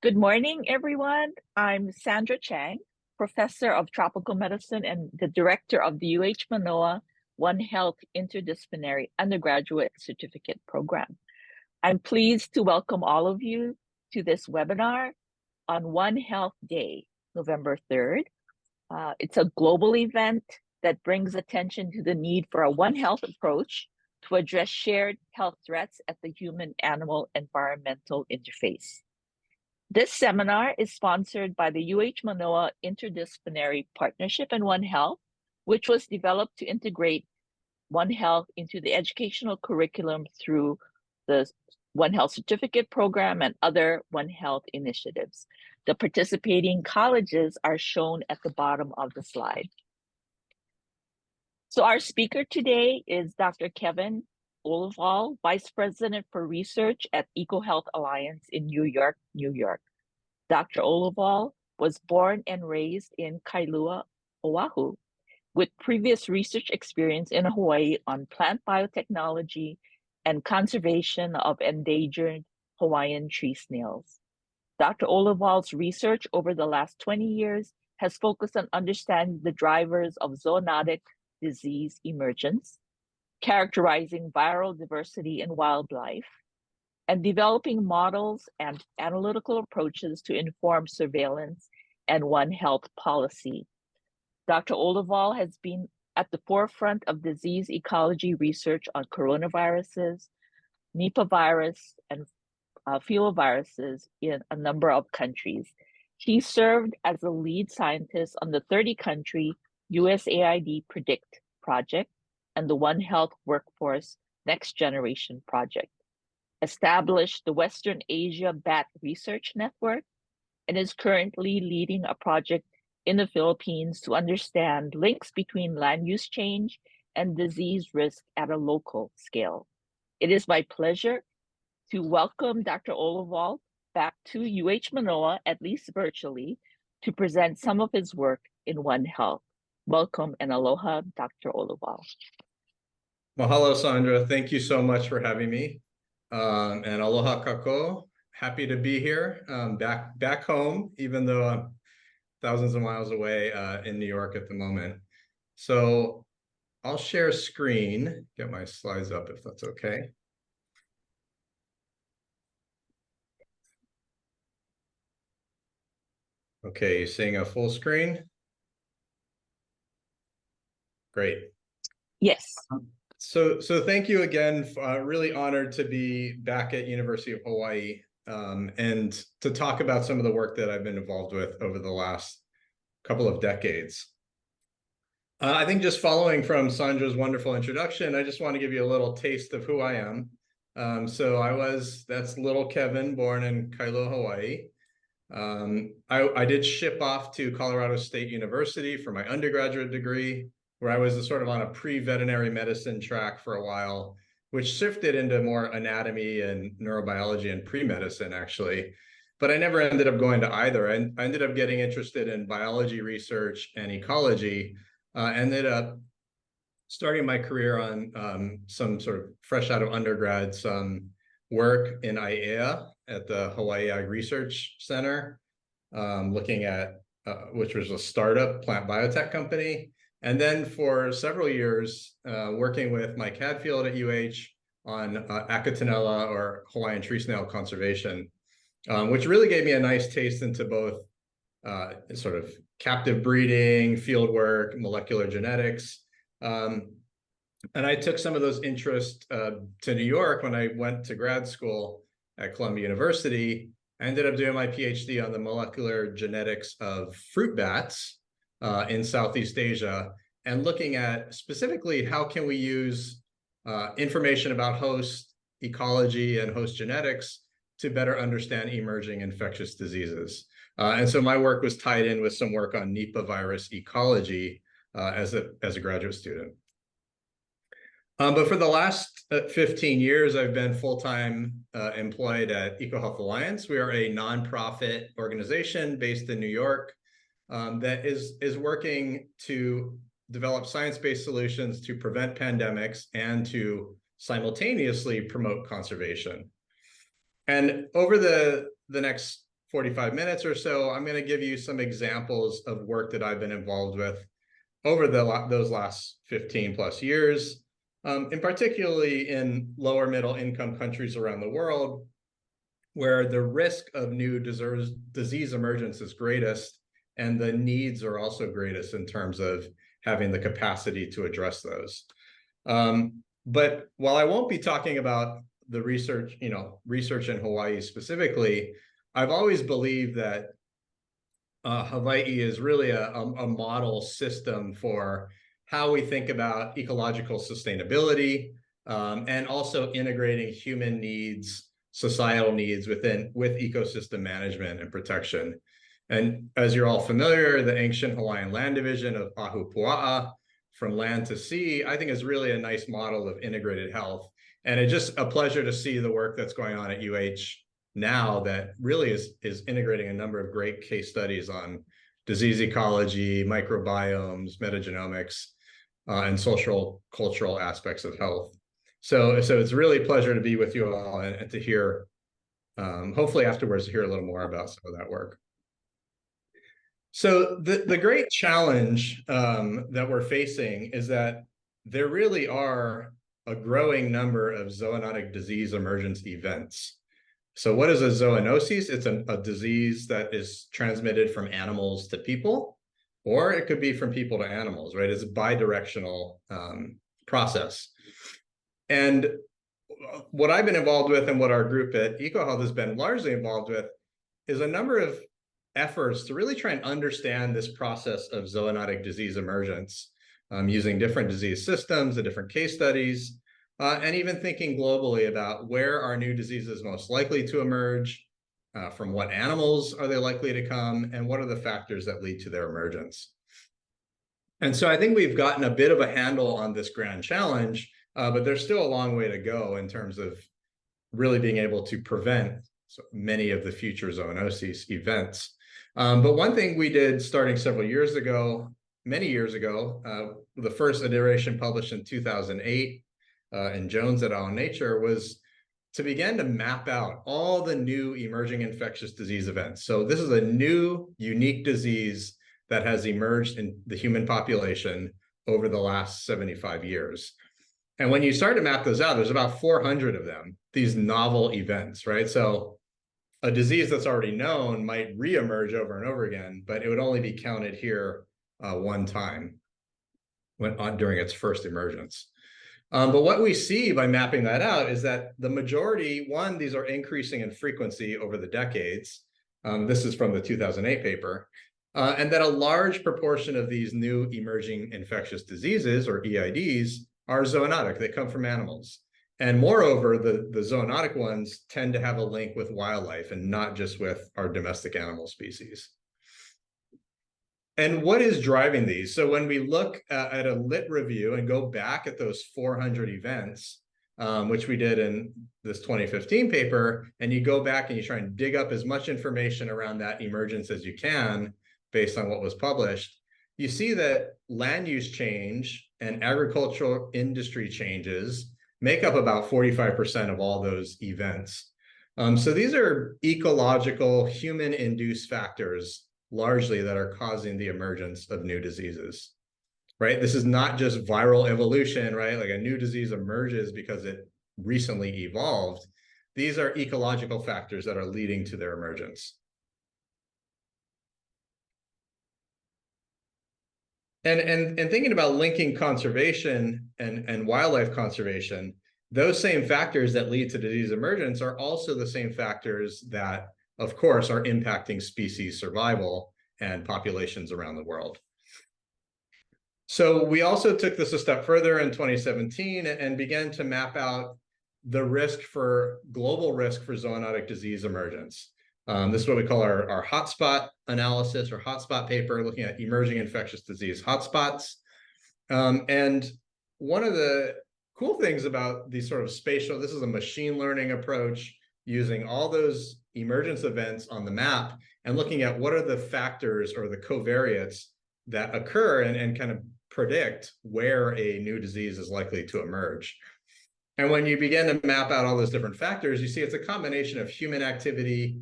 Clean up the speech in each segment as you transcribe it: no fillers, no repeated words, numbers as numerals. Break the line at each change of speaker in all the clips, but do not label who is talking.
Good morning, everyone. I'm Sandra Chang, Professor of Tropical Medicine and the Director of the UH Manoa One Health Interdisciplinary Undergraduate Certificate Program. I'm pleased to welcome all of you to this webinar on One Health Day, November 3rd. It's a global event that brings attention to the need for a One Health approach to address shared health threats at the human-animal environmental interface. This seminar is sponsored by the UH Manoa Interdisciplinary Partnership and One Health, which was developed to integrate One Health into the educational curriculum through the One Health Certificate Program and other One Health initiatives. The participating colleges are shown at the bottom of the slide. So our speaker today is Dr. Kevin Olival, Vice President for Research at EcoHealth Alliance in New York, New York. Dr. Olival was born and raised in Kailua, Oahu, with previous research experience in Hawaii on plant biotechnology and conservation of endangered Hawaiian tree snails. Dr. Olival's research over the last 20 years has focused on understanding the drivers of zoonotic disease emergence, characterizing viral diversity in wildlife, and developing models and analytical approaches to inform surveillance and One Health policy. Dr. Olival has been at the forefront of disease ecology research on coronaviruses, Nipah virus, and filoviruses in a number of countries. He served as the lead scientist on the 30-country USAID PREDICT project and the One Health Workforce Next Generation project, established the Western Asia Bat Research Network, and is currently leading a project in the Philippines to understand links between land use change and disease risk at a local scale. It is my pleasure to welcome Dr. Olival back to UH Manoa, at least virtually, to present some of his work in One Health. Welcome and aloha, Dr. Olival.
Mahalo, Sandra. Thank you so much for having me. And aloha kako. Happy to be here, back home, even though I'm thousands of miles away in New York at the moment. So I'll share screen, get my slides up if that's okay. Okay, you seeing a full screen? Great.
Yes.
So thank you again. Really honored to be back at University of Hawaii and to talk about some of the work that I've been involved with over the last couple of decades. I think just following from Sandra's wonderful introduction, I just want to give you a little taste of who I am. That's little Kevin, born in Kailua, Hawaii. I did ship off to Colorado State University for my undergraduate degree, where I was sort of on a pre-veterinary medicine track for a while, which shifted into more anatomy and neurobiology and pre-medicine, actually. But I never ended up going to either. I ended up getting interested in biology research and ecology, ended up starting my career on some sort of fresh out of undergrad, some work in IAEA at the Hawaii Ag Research Center, looking at, which was a startup plant biotech company. And then for several years, working with Mike Hadfield at UH on Acatenella or Hawaiian tree snail conservation, which really gave me a nice taste into both sort of captive breeding, field work, molecular genetics. And I took some of those interests to New York when I went to grad school at Columbia University. I ended up doing my PhD on the molecular genetics of fruit bats in Southeast Asia, and looking at specifically how can we use information about host ecology and host genetics to better understand emerging infectious diseases. And so my work was tied in with some work on Nipah virus ecology as a graduate student. But for the last 15 years, I've been full-time employed at EcoHealth Alliance. We are a nonprofit organization based in New York that is working to develop science-based solutions to prevent pandemics and to simultaneously promote conservation. And over the next 45 minutes or so, I'm going to give you some examples of work that I've been involved with over those last 15 plus years, and particularly in lower middle income countries around the world, where the risk of new disease emergence is greatest, and the needs are also greatest in terms of having the capacity to address those. But while I won't be talking about the research, research in Hawaii specifically, I've always believed that Hawaii is really a model system for how we think about ecological sustainability, and also integrating human needs, societal needs with ecosystem management and protection. And as you're all familiar, the ancient Hawaiian land division of Ahupua'a, from land to sea, I think is really a nice model of integrated health. And it's just a pleasure to see the work that's going on at UH now that really is integrating a number of great case studies on disease ecology, microbiomes, metagenomics, and social cultural aspects of health. So it's really a pleasure to be with you all and to hear, hopefully afterwards, to hear a little more about some of that work. So the great challenge that we're facing is that there really are a growing number of zoonotic disease emergence events. So what is a zoonosis? It's a disease that is transmitted from animals to people, or it could be from people to animals, right? It's a bidirectional process. And what I've been involved with and what our group at EcoHealth has been largely involved with is a number of efforts to really try and understand this process of zoonotic disease emergence, using different disease systems and different case studies, and even thinking globally about where are new diseases most likely to emerge, from what animals are they likely to come, and what are the factors that lead to their emergence. And so I think we've gotten a bit of a handle on this grand challenge, but there's still a long way to go in terms of really being able to prevent many of the future zoonosis events. But one thing we did starting several years ago, many years ago, the first iteration published in 2008 in Jones et al. Nature, was to begin to map out all the new emerging infectious disease events. So this is a new, unique disease that has emerged in the human population over the last 75 years. And when you start to map those out, there's about 400 of them, these novel events, right? So a disease that's already known might reemerge over and over again, but it would only be counted here one time during its first emergence. But what we see by mapping that out is that the majority, these are increasing in frequency over the decades. This is from the 2008 paper. And that a large proportion of these new emerging infectious diseases, or EIDs, are zoonotic. They come from animals. And moreover, the zoonotic ones tend to have a link with wildlife and not just with our domestic animal species. And what is driving these? So when we look at a lit review and go back at those 400 events, which we did in this 2015 paper, and you go back and you try and dig up as much information around that emergence as you can based on what was published, you see that land use change and agricultural industry changes make up about 45% of all those events. So these are ecological, human-induced factors largely that are causing the emergence of new diseases, right? This is not just viral evolution, right? Like a new disease emerges because it recently evolved. These are ecological factors that are leading to their emergence. And thinking about linking conservation and wildlife conservation, those same factors that lead to disease emergence are also the same factors that, of course, are impacting species survival and populations around the world. So we also took this a step further in 2017 and began to map out the global risk for zoonotic disease emergence. This is what we call our hotspot analysis or hotspot paper, looking at emerging infectious disease hotspots. And one of the cool things about these sort of this is a machine learning approach using all those emergence events on the map and looking at what are the factors or the covariates that occur and kind of predict where a new disease is likely to emerge. And when you begin to map out all those different factors, you see it's a combination of human activity,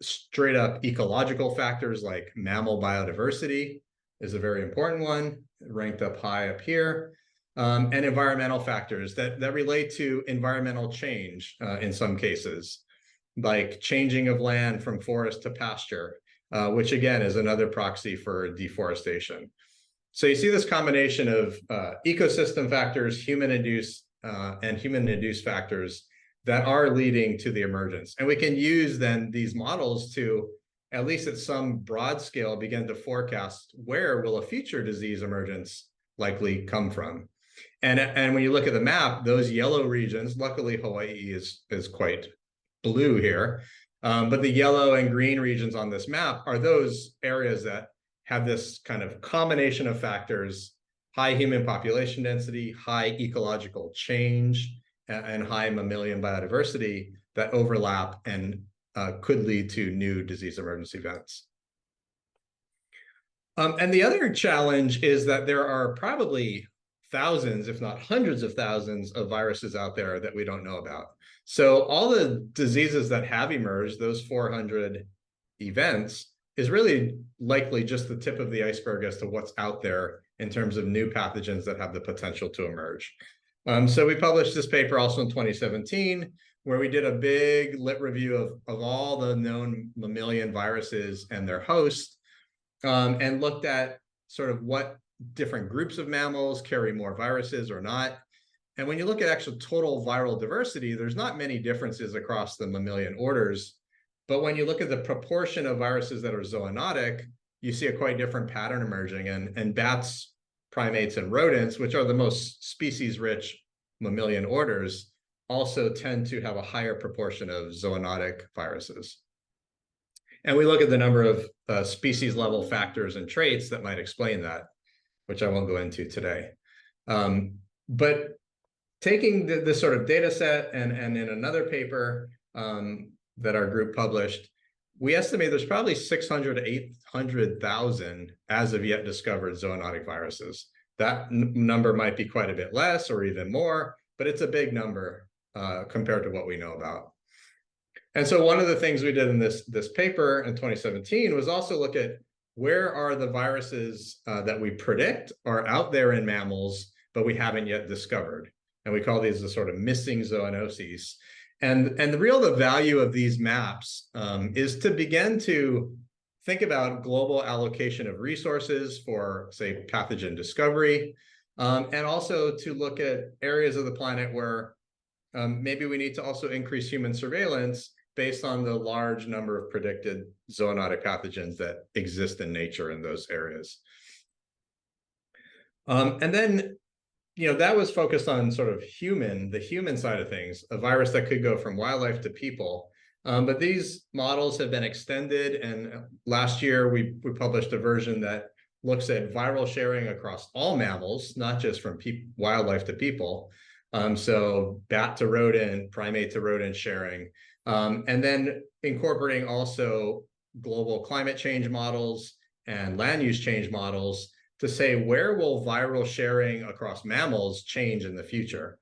straight up ecological factors like mammal biodiversity is a very important one, ranked up high up here. And environmental factors that relate to environmental change in some cases, like changing of land from forest to pasture, which again is another proxy for deforestation. So you see this combination of ecosystem factors, human-induced and human-induced factors that are leading to the emergence. And we can use then these models to, at least at some broad scale, begin to forecast where will a future disease emergence likely come from. And when you look at the map, those yellow regions, luckily Hawaii is quite blue here, but the yellow and green regions on this map are those areas that have this kind of combination of factors: high human population density, high ecological change, and high mammalian biodiversity that overlap and could lead to new disease emergence events. And the other challenge is that there are probably thousands, if not hundreds of thousands of viruses out there that we don't know about. So all the diseases that have emerged, those 400 events, is really likely just the tip of the iceberg as to what's out there in terms of new pathogens that have the potential to emerge. So we published this paper also in 2017, where we did a big lit review of all the known mammalian viruses and their hosts, and looked at sort of what different groups of mammals carry more viruses or not. And when you look at actual total viral diversity, there's not many differences across the mammalian orders. But when you look at the proportion of viruses that are zoonotic, you see a quite different pattern emerging. And bats, primates, and rodents, which are the most species-rich mammalian orders, also tend to have a higher proportion of zoonotic viruses. And we look at the number of species-level factors and traits that might explain that, which I won't go into today. But taking this sort of data set and in another paper that our group published, we estimate there's probably 600 to 800,000 as of yet discovered zoonotic viruses. That number might be quite a bit less or even more, but it's a big number compared to what we know about. And so one of the things we did in this paper in 2017 was also look at where are the viruses that we predict are out there in mammals, but we haven't yet discovered. And we call these the sort of missing zoonoses. And the value of these maps is to begin to think about global allocation of resources for, say, pathogen discovery, and also to look at areas of the planet where maybe we need to also increase human surveillance based on the large number of predicted zoonotic pathogens that exist in nature in those areas. And then, that was focused on sort of the human side of things, a virus that could go from wildlife to people. But these models have been extended, and last year we published a version that looks at viral sharing across all mammals, not just from wildlife to people. So bat to rodent, primate to rodent sharing, and then incorporating also global climate change models and land use change models to say, where will viral sharing across mammals change in the future?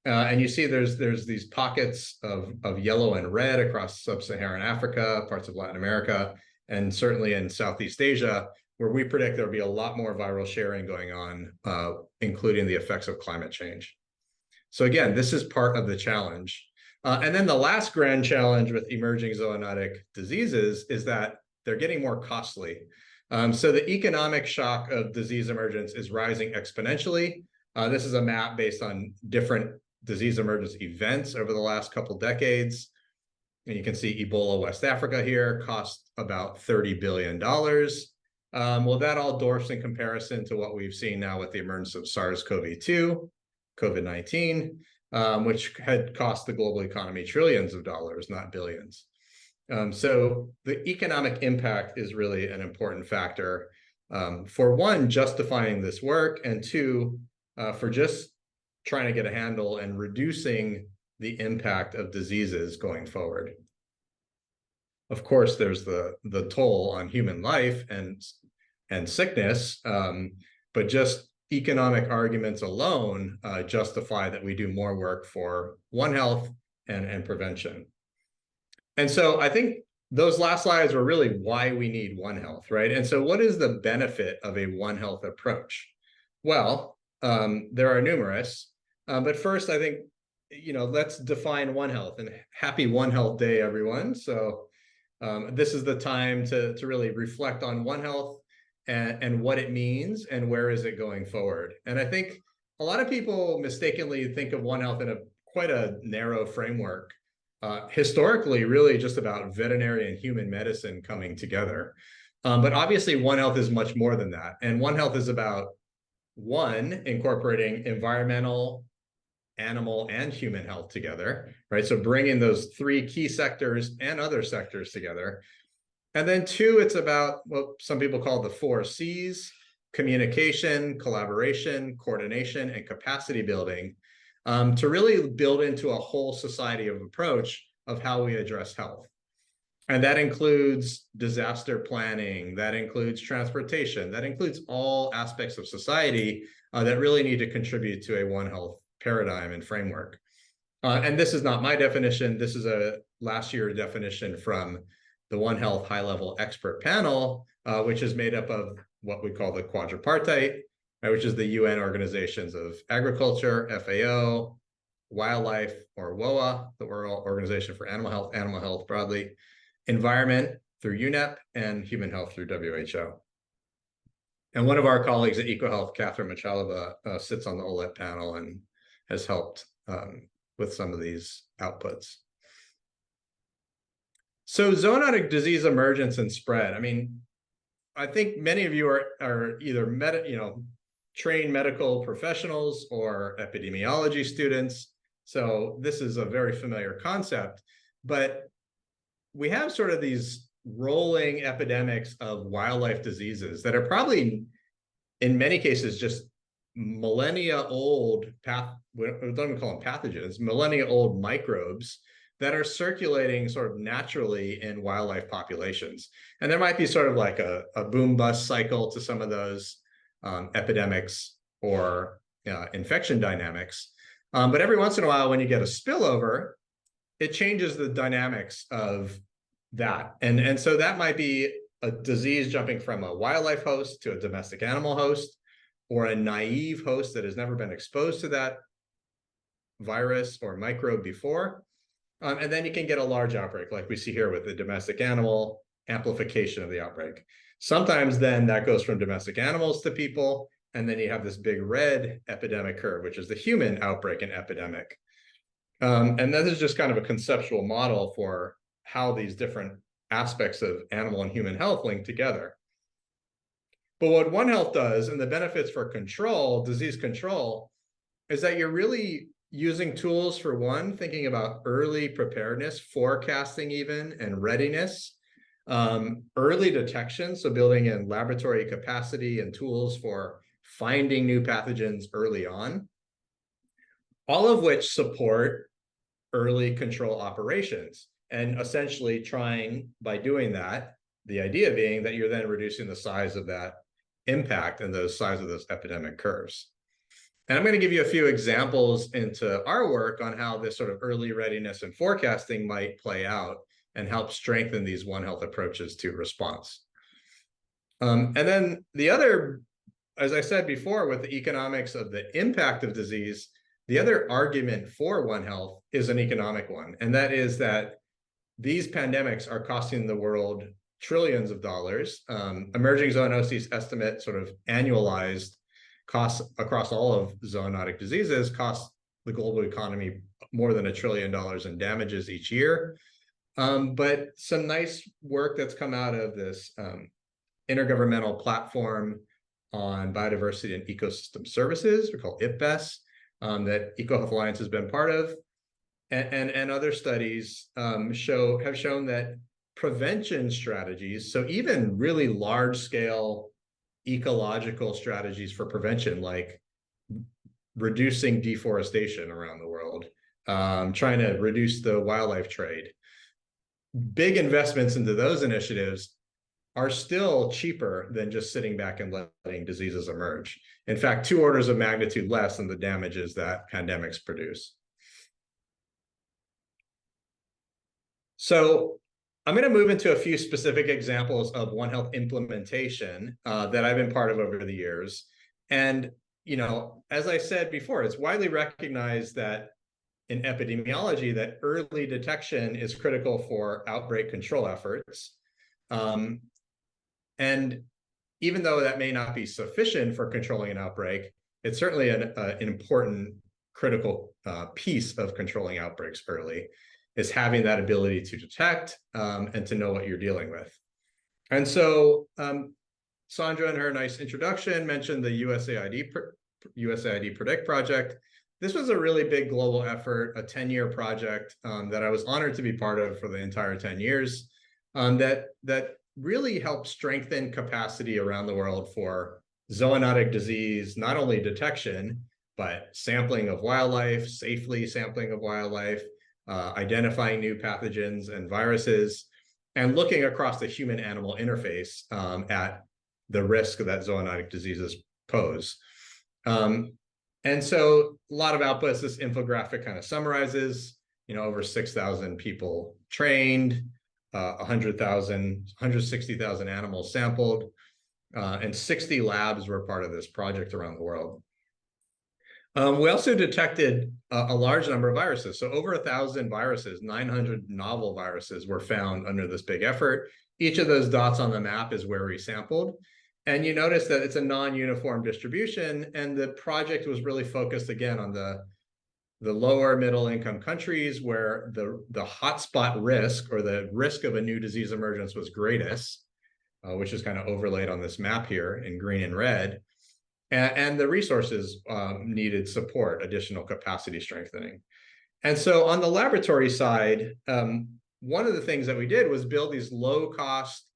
And you see there's these pockets of yellow and red across sub-Saharan Africa, parts of Latin America, and certainly in Southeast Asia, where we predict there'll be a lot more viral sharing going on, including the effects of climate change. So again, this is part of the challenge. And then the last grand challenge with emerging zoonotic diseases is that they're getting more costly. So the economic shock of disease emergence is rising exponentially. This is a map based on different disease emergence events over the last couple decades. And you can see Ebola West Africa here cost about $30 billion. Well, that all dwarfs in comparison to what we've seen now with the emergence of SARS-CoV-2, COVID-19, which had cost the global economy trillions of dollars, not billions. So the economic impact is really an important factor for one, justifying this work, and two, for just trying to get a handle and reducing the impact of diseases going forward. Of course, there's the toll on human life and sickness, but just economic arguments alone justify that we do more work for One Health and prevention. And so I think those last slides were really why we need One Health, right? And so what is the benefit of a One Health approach? Well, there are numerous, but first I think, let's define One Health, and happy One Health Day, everyone. So this is the time to really reflect on One Health and what it means and where is it going forward. And I think a lot of people mistakenly think of One Health in quite a narrow framework. Historically, really just about veterinary and human medicine coming together. But obviously, One Health is much more than that. And One Health is about, one, incorporating environmental, animal, and human health together, right? So bringing those three key sectors and other sectors together. And then two, it's about what some people call the 4 C's: communication, collaboration, coordination, and capacity building, to really build into a whole society of approach of how we address health. And that includes disaster planning, that includes transportation, that includes all aspects of society that really need to contribute to a One Health paradigm and framework. And this is not my definition. This is a last year definition from the One Health high-level expert panel, which is made up of what we call the quadripartite, which is the UN organizations of agriculture, FAO, wildlife, or WOA, the World Organization for Animal Health broadly, environment through UNEP, and human health through WHO. And one of our colleagues at EcoHealth, Catherine Machalova, sits on the OLEP panel and has helped with some of these outputs. So zoonotic disease emergence and spread. I mean, I think many of you are either trained medical professionals or epidemiology students. So this is a very familiar concept, but we have sort of these rolling epidemics of wildlife diseases that are probably, in many cases, just millennia old, we don't even call them pathogens, millennia old microbes that are circulating sort of naturally in wildlife populations. And there might be sort of like a boom bust cycle to some of those epidemics or infection dynamics. But every once in a while, when you get a spillover, it changes the dynamics of that. And so that might be a disease jumping from a wildlife host to a domestic animal host, or a naive host that has never been exposed to that virus or microbe before. And then you can get a large outbreak like we see here with the domestic animal amplification of the outbreak. Sometimes then that goes from domestic animals to people, and then you have this big red epidemic curve, which is the human outbreak and epidemic. And this is just kind of a conceptual model for how these different aspects of animal and human health link together. But what One Health does, and the benefits for control, disease control, is that you're really using tools for, one, thinking about early preparedness, forecasting even, and readiness, early detection, so building in laboratory capacity and tools for finding new pathogens early on, all of which support early control operations. And essentially trying, by doing that, the idea being that you're then reducing the size of that impact and the size of those epidemic curves. And I'm going to give you a few examples into our work on how this sort of early readiness and forecasting might play out and help strengthen these One Health approaches to response. And then the other, as I said before, with the economics of the impact of disease, the other argument for One Health is an economic one, and that is that these pandemics are costing the world trillions of dollars. Emerging zoonoses estimate sort of annualized costs across all of zoonotic diseases cost the global economy more than $1 trillion in damages each year. But some nice work that's come out of this intergovernmental platform on biodiversity and ecosystem services, we call IPBES, that EcoHealth Alliance has been part of, and other studies have shown that prevention strategies, so even really large scale ecological strategies for prevention, like reducing deforestation around the world, trying to reduce the wildlife trade, big investments into those initiatives are still cheaper than just sitting back and letting diseases emerge. In fact, 2 orders of magnitude less than the damages that pandemics produce. So I'm going to move into a few specific examples of One Health implementation that I've been part of over the years. And, as I said before, it's widely recognized that in epidemiology that early detection is critical for outbreak control efforts. And even though that may not be sufficient for controlling an outbreak, it's certainly an important critical piece of controlling outbreaks early, is having that ability to detect and to know what you're dealing with. And so Sandra, in her nice introduction, mentioned the USAID Predict project. This was a really big global effort, a 10-year project that I was honored to be part of for the entire 10 years, that really helped strengthen capacity around the world for zoonotic disease, not only detection, but sampling of wildlife, safely sampling of wildlife, identifying new pathogens and viruses, and looking across the human-animal interface at the risk that zoonotic diseases pose. And so a lot of outputs, this infographic kind of summarizes, over 6,000 people trained, 160,000 animals sampled, and 60 labs were part of this project around the world. We also detected a large number of viruses. So over 1,000 viruses, 900 novel viruses were found under this big effort. Each of those dots on the map is where we sampled. And you notice that it's a non-uniform distribution, and the project was really focused again on the lower middle income countries where the hotspot risk or the risk of a new disease emergence was greatest, which is kind of overlaid on this map here in green and red. And the resources needed support, additional capacity strengthening. And so on the laboratory side, one of the things that we did was build these low-cost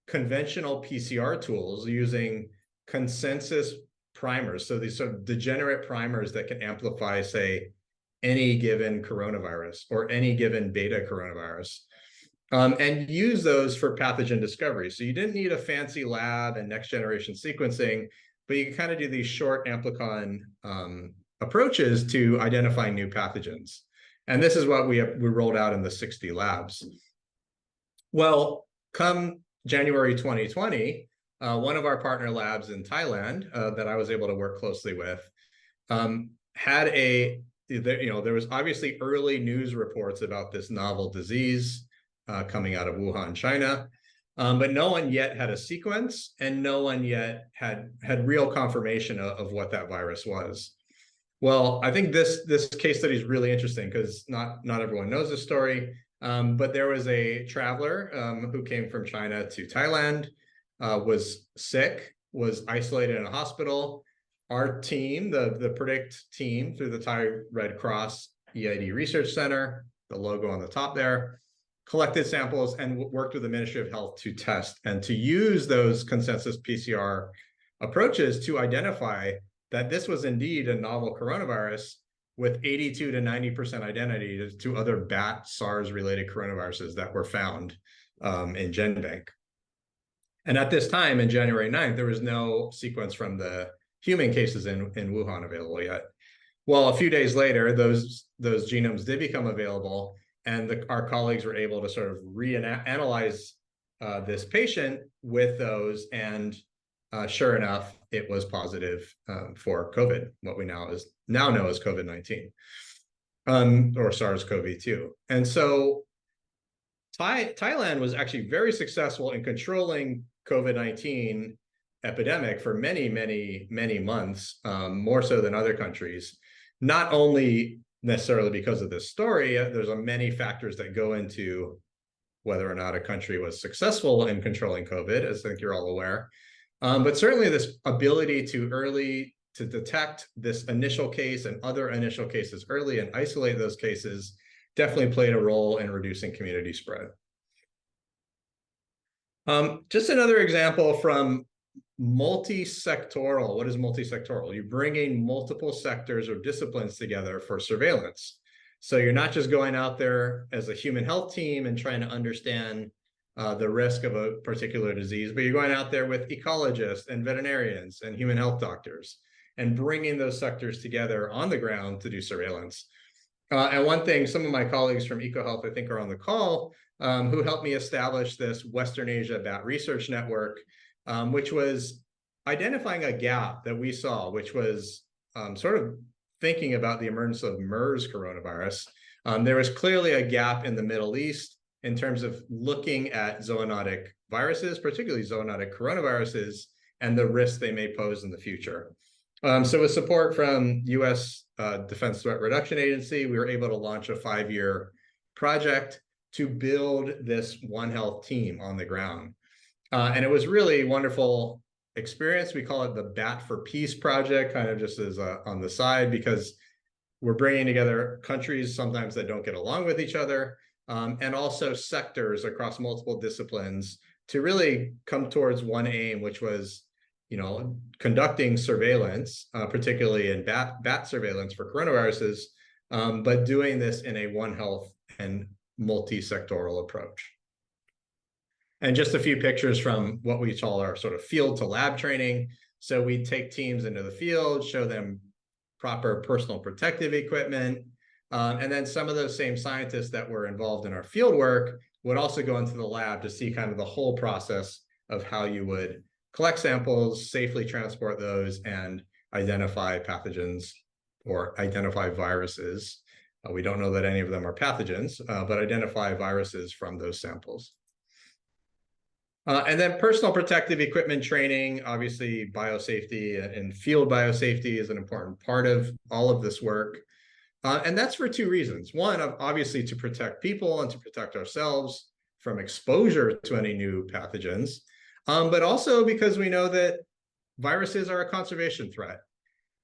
conventional PCR tools using consensus primers. So these sort of degenerate primers that can amplify, say, any given coronavirus or any given beta coronavirus, and use those for pathogen discovery. So you didn't need a fancy lab and next generation sequencing, but you can kind of do these short amplicon approaches to identifying new pathogens. And this is what we rolled out in the 60 labs. Well, come January 2020, one of our partner labs in Thailand that I was able to work closely with had there was obviously early news reports about this novel disease coming out of Wuhan, China, but no one yet had a sequence, and no one yet had real confirmation of what that virus was. Well, I think this case study is really interesting because not everyone knows this story. But there was a traveler who came from China to Thailand, was sick, was isolated in a hospital. Our team, the Predict team through the Thai Red Cross EID Research Center, the logo on the top there, collected samples and worked with the Ministry of Health to test and to use those consensus PCR approaches to identify that this was indeed a novel coronavirus with 82 to 90% identity to other bat SARS-related coronaviruses that were found in GenBank. And at this time, in January 9th, there was no sequence from the human cases in Wuhan available yet. Well, a few days later, those genomes did become available, and our colleagues were able to sort of reanalyze this patient with those, and sure enough, it was positive for COVID, what we now know as COVID-19 or SARS-CoV-2. And so Thailand was actually very successful in controlling COVID-19 epidemic for many, many, many months, more so than other countries, not only necessarily because of this story. There's many factors that go into whether or not a country was successful in controlling COVID, as I think you're all aware. But certainly this ability to detect this initial case and other initial cases early and isolate those cases definitely played a role in reducing community spread. Just another example from multi-sectoral. What is multi-sectoral? You're bringing multiple sectors or disciplines together for surveillance. So you're not just going out there as a human health team and trying to understand the risk of a particular disease, but you're going out there with ecologists and veterinarians and human health doctors and bringing those sectors together on the ground to do surveillance. And one thing, some of my colleagues from EcoHealth, I think, are on the call. who helped me establish this Western Asia Bat Research Network, which was identifying a gap that we saw, which was sort of thinking about the emergence of MERS coronavirus. There was clearly a gap in the Middle East in terms of looking at zoonotic viruses, particularly zoonotic coronaviruses, and the risks they may pose in the future. So with support from U.S. Defense Threat Reduction Agency, we were able to launch a 5-year project to build this One Health team on the ground. And it was really a wonderful experience. We call it the Bat for Peace project, kind of just as on the side, because we're bringing together countries sometimes that don't get along with each other, and also sectors across multiple disciplines to really come towards one aim, which was, conducting surveillance, particularly in bat surveillance for coronaviruses, but doing this in a One Health and multi-sectoral approach. And just a few pictures from what we call our sort of field to lab training. So we take teams into the field, show them proper personal protective equipment, and then some of those same scientists that were involved in our field work would also go into the lab to see kind of the whole process of how you would collect samples, safely transport those, and identify pathogens or identify viruses. We don't know that any of them are pathogens, but identify viruses from those samples. And then personal protective equipment training, obviously biosafety and field biosafety is an important part of all of this work. And that's for two reasons. One, obviously to protect people and to protect ourselves from exposure to any new pathogens, but also because we know that viruses are a conservation threat.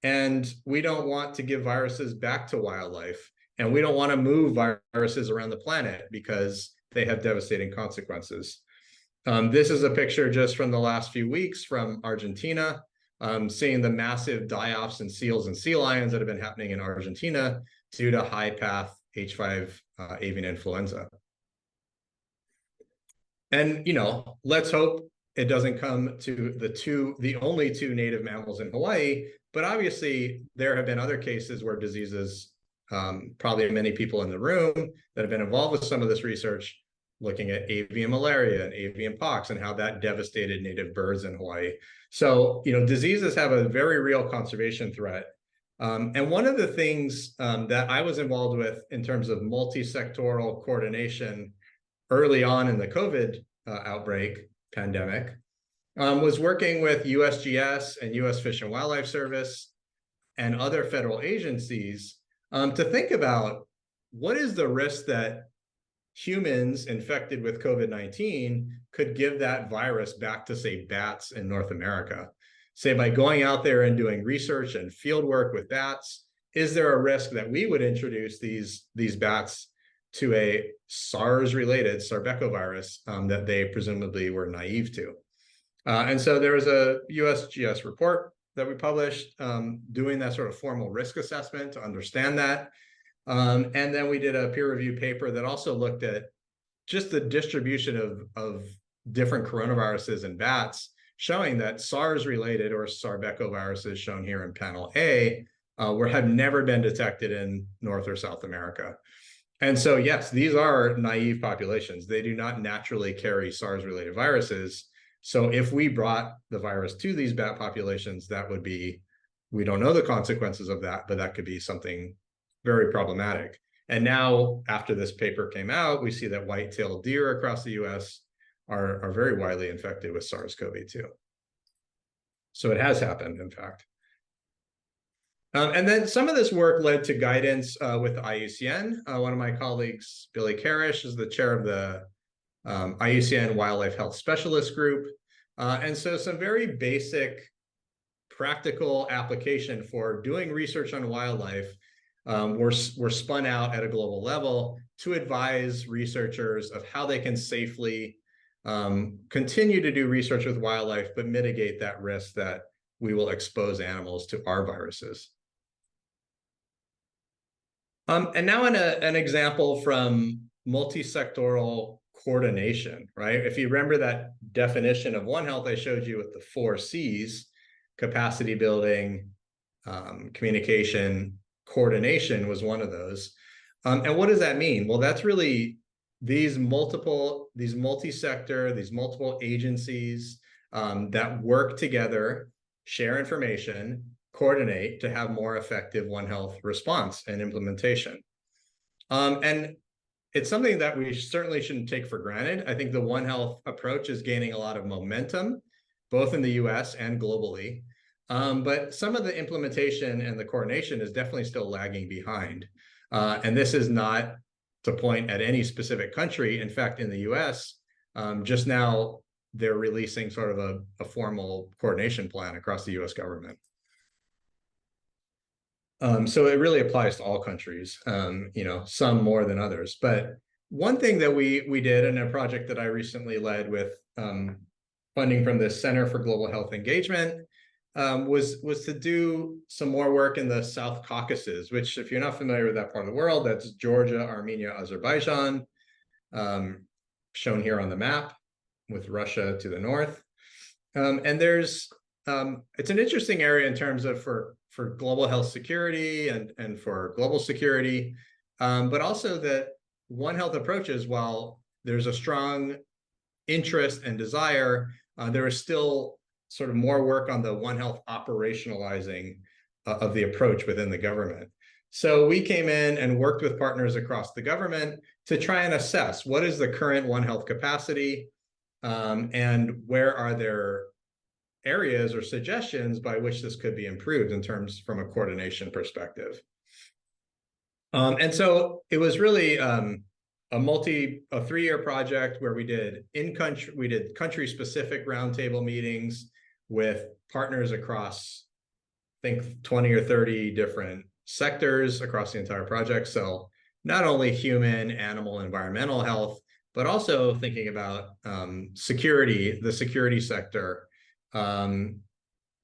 And we don't want to give viruses back to wildlife. And we don't want to move viruses around the planet because they have devastating consequences. This is a picture just from the last few weeks from Argentina, seeing the massive die-offs in seals and sea lions that have been happening in Argentina due to high-path H5 avian influenza. And, let's hope it doesn't come to the only two native mammals in Hawaii, but obviously there have been other cases where diseases, probably many people in the room that have been involved with some of this research, looking at avian malaria and avian pox and how that devastated native birds in Hawaii. So, diseases have a very real conservation threat. And one of the things that I was involved with in terms of multi-sectoral coordination early on in the COVID pandemic, was working with USGS and US Fish and Wildlife Service and other federal agencies to think about what is the risk that humans infected with COVID-19 could give that virus back to, say, bats in North America. Say, by going out there and doing research and field work with bats, is there a risk that we would introduce these bats to a SARS-related sarbecovirus that they presumably were naive to? And so there was a USGS report that we published doing that sort of formal risk assessment to understand that. And then we did a peer-reviewed paper that also looked at just the distribution of different coronaviruses in bats, showing that SARS-related or sarbecoviruses, shown here in panel A, have never been detected in North or South America. And so, yes, these are naive populations. They do not naturally carry SARS-related viruses. So if we brought the virus to these bat populations, that would be, we don't know the consequences of that, but that could be something very problematic. And now, after this paper came out, we see that white-tailed deer across the US are very widely infected with SARS-CoV-2. So it has happened, in fact. And then some of this work led to guidance with the IUCN. One of my colleagues, Billy Karish, is the chair of the IUCN Wildlife Health Specialist Group. And so some very basic practical application for doing research on wildlife were spun out at a global level to advise researchers of how they can safely continue to do research with wildlife, but mitigate that risk that we will expose animals to our viruses. And now an example from multi-sectoral coordination, right? If you remember that definition of One Health I showed you with the 4 C's, capacity building, communication, coordination was one of those. And what does that mean? Well, that's really these multi-sector, these multiple agencies that work together, share information, coordinate to have more effective One Health response and implementation. And it's something that we certainly shouldn't take for granted. I think the One Health approach is gaining a lot of momentum, both in the US and globally. But some of the implementation and the coordination is definitely still lagging behind. And this is not to point at any specific country. In fact, in the US, just now, they're releasing sort of a formal coordination plan across the US government. So it really applies to all countries, some more than others. But one thing that we did in a project that I recently led with funding from the Center for Global Health Engagement was to do some more work in the South Caucasus, which, if you're not familiar with that part of the world, that's Georgia, Armenia, Azerbaijan, shown here on the map with Russia to the north. And there's it's an interesting area in terms of for global health security and for global security, but also that One Health approaches, while there's a strong interest and desire, there is still sort of more work on the One Health operationalizing of the approach within the government. So we came in and worked with partners across the government to try and assess what is the current One Health capacity, and where are there areas or suggestions by which this could be improved in terms from a coordination perspective. And so it was really a 3-year project where we did country-specific roundtable meetings with partners across, I think, 20 or 30 different sectors across the entire project. So not only human, animal, environmental health, but also thinking about security, the security sector.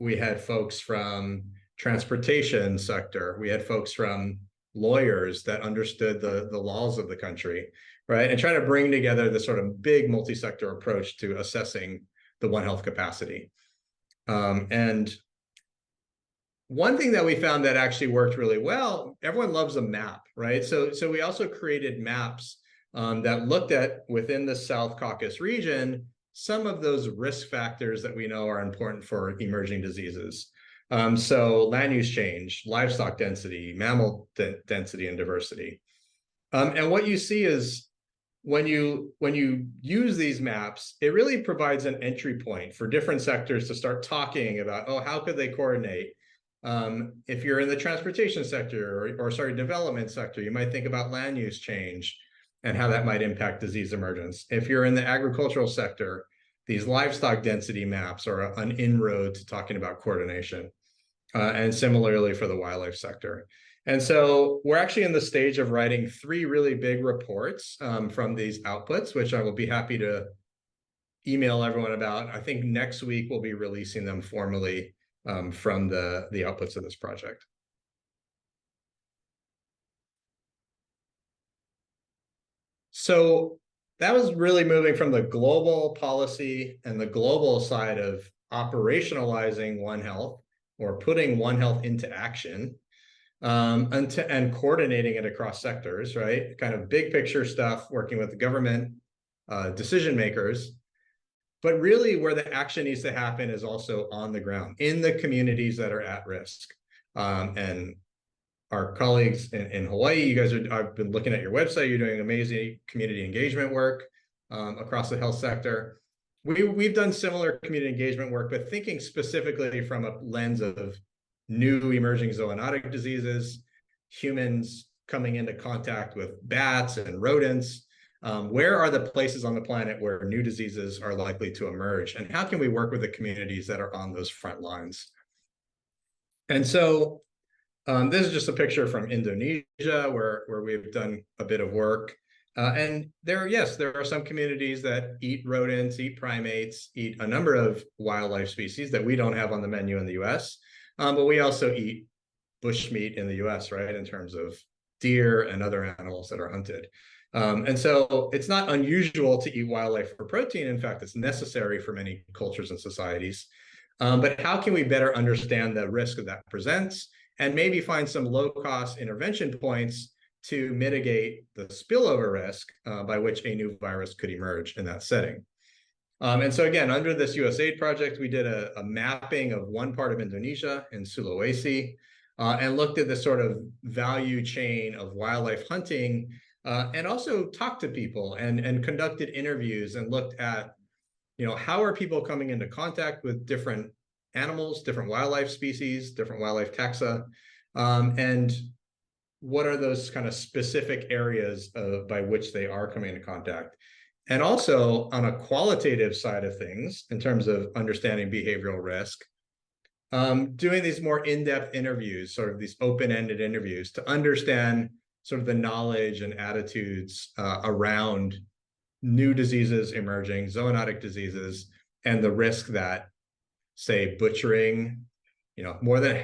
We had folks from transportation sector. We had folks from lawyers that understood the laws of the country, right? And trying to bring together this sort of big multi-sector approach to assessing the One Health capacity. And one thing that we found that actually worked really well, everyone loves a map, right? So we also created maps that looked at, within the South Caucasus region, some of those risk factors that we know are important for emerging diseases. So land use change, livestock density, mammal density and diversity. And what you see is when you use these maps, it really provides an entry point for different sectors to start talking about, oh, how could they coordinate? If you're in the transportation sector or development sector, you might think about land use change and how that might impact disease emergence. If you're in the agricultural sector, these livestock density maps are an inroad to talking about coordination. And similarly for the wildlife sector. And so we're actually in the stage of writing 3 really big reports from these outputs, which I will be happy to email everyone about. I think next week we'll be releasing them formally from the outputs of this project. So that was really moving from the global policy and the global side of operationalizing One Health, or putting One Health into action, and coordinating it across sectors, right? Kind of big picture stuff, working with the government decision makers. But really where the action needs to happen is also on the ground, in the communities that are at risk. And our colleagues in Hawaii, you guys I've been looking at your website, you're doing amazing community engagement work across the health sector. We've done similar community engagement work, but thinking specifically from a lens of new emerging zoonotic diseases, humans coming into contact with bats and rodents. Where are the places on the planet where new diseases are likely to emerge? And how can we work with the communities that are on those front lines? And so this is just a picture from Indonesia, where we've done a bit of work. And there are some communities that eat rodents, eat primates, eat a number of wildlife species that we don't have on the menu in the US. But we also eat bushmeat in the US, right, in terms of deer and other animals that are hunted. And so it's not unusual to eat wildlife for protein. In fact, it's necessary for many cultures and societies. But how can we better understand the risk that presents, and maybe find some low-cost intervention points to mitigate the spillover risk by which a new virus could emerge in that setting. And so again, under this USAID project, we did a mapping of one part of Indonesia in Sulawesi and looked at the sort of value chain of wildlife hunting and also talked to people and conducted interviews and looked at, how are people coming into contact with different animals, different wildlife species, different wildlife taxa, and what are those kind of specific areas by which they are coming into contact. And also on a qualitative side of things, in terms of understanding behavioral risk, doing these more in-depth interviews, sort of these open-ended interviews to understand sort of the knowledge and attitudes around new diseases emerging, zoonotic diseases, and the risk that, say, butchering,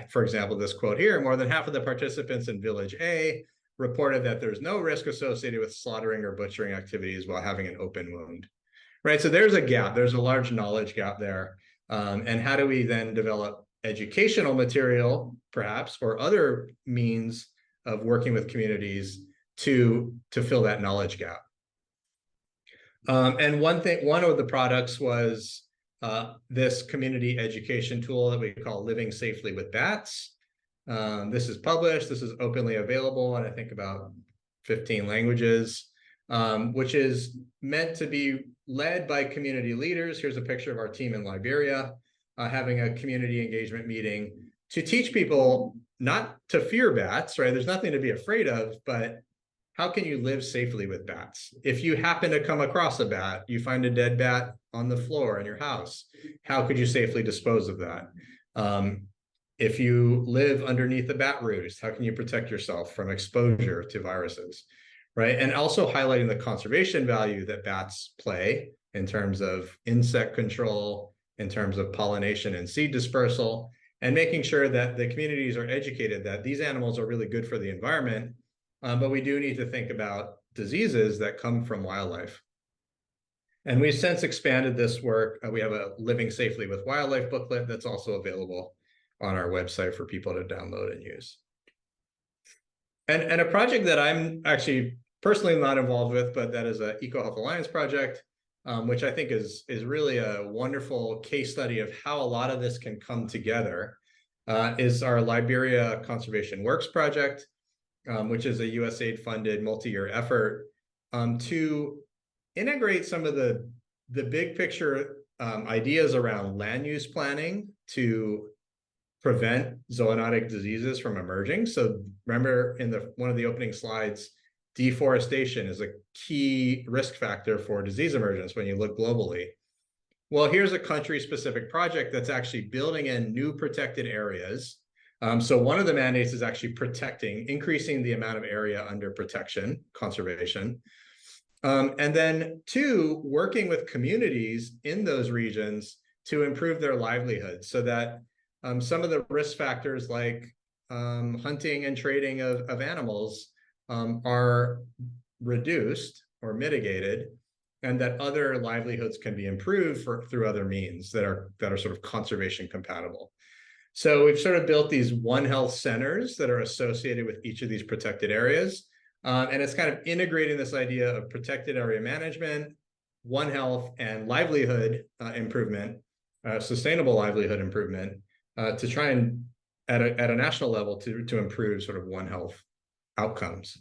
for example, this quote here, more than half of the participants in Village A reported that there's no risk associated with slaughtering or butchering activities while having an open wound, right? So there's a gap, there's a large knowledge gap there. And how do we then develop educational material, perhaps, or other means of working with communities to fill that knowledge gap? And one of the products was this community education tool that we call Living Safely with Bats. This is published, this is openly available in I think about 15 languages, which is meant to be led by community leaders. Here's a picture of our team in Liberia having a community engagement meeting to teach people not to fear bats, right? There's nothing to be afraid of, but how can you live safely with bats? If you happen to come across a bat, you find a dead bat on the floor in your house, how could you safely dispose of that? If you live underneath a bat roost, how can you protect yourself from exposure to viruses, right? And also highlighting the conservation value that bats play in terms of insect control, in terms of pollination and seed dispersal, and making sure that the communities are educated that these animals are really good for the environment, but we do need to think about diseases that come from wildlife. And we've since expanded this work. We have a Living Safely with Wildlife booklet that's also available on our website for people to download and use. And a project that I'm actually personally not involved with, but that is an EcoHealth Alliance project, which I think is really a wonderful case study of how a lot of this can come together, is our Liberia Conservation Works project, which is a USAID-funded multi-year effort to integrate some of the big picture ideas around land use planning to prevent zoonotic diseases from emerging. So remember in one of the opening slides, deforestation is a key risk factor for disease emergence when you look globally. Well, here's a country-specific project that's actually building in new protected areas. So one of the mandates is actually increasing the amount of area under protection, conservation. And then two, working with communities in those regions to improve their livelihood so that some of the risk factors like hunting and trading of animals are reduced or mitigated, and that other livelihoods can be improved through other means that are sort of conservation compatible. So we've sort of built these One Health centers that are associated with each of these protected areas. And it's kind of integrating this idea of protected area management, One Health, and livelihood improvement, sustainable livelihood improvement, to try and at a national level to improve sort of One Health outcomes.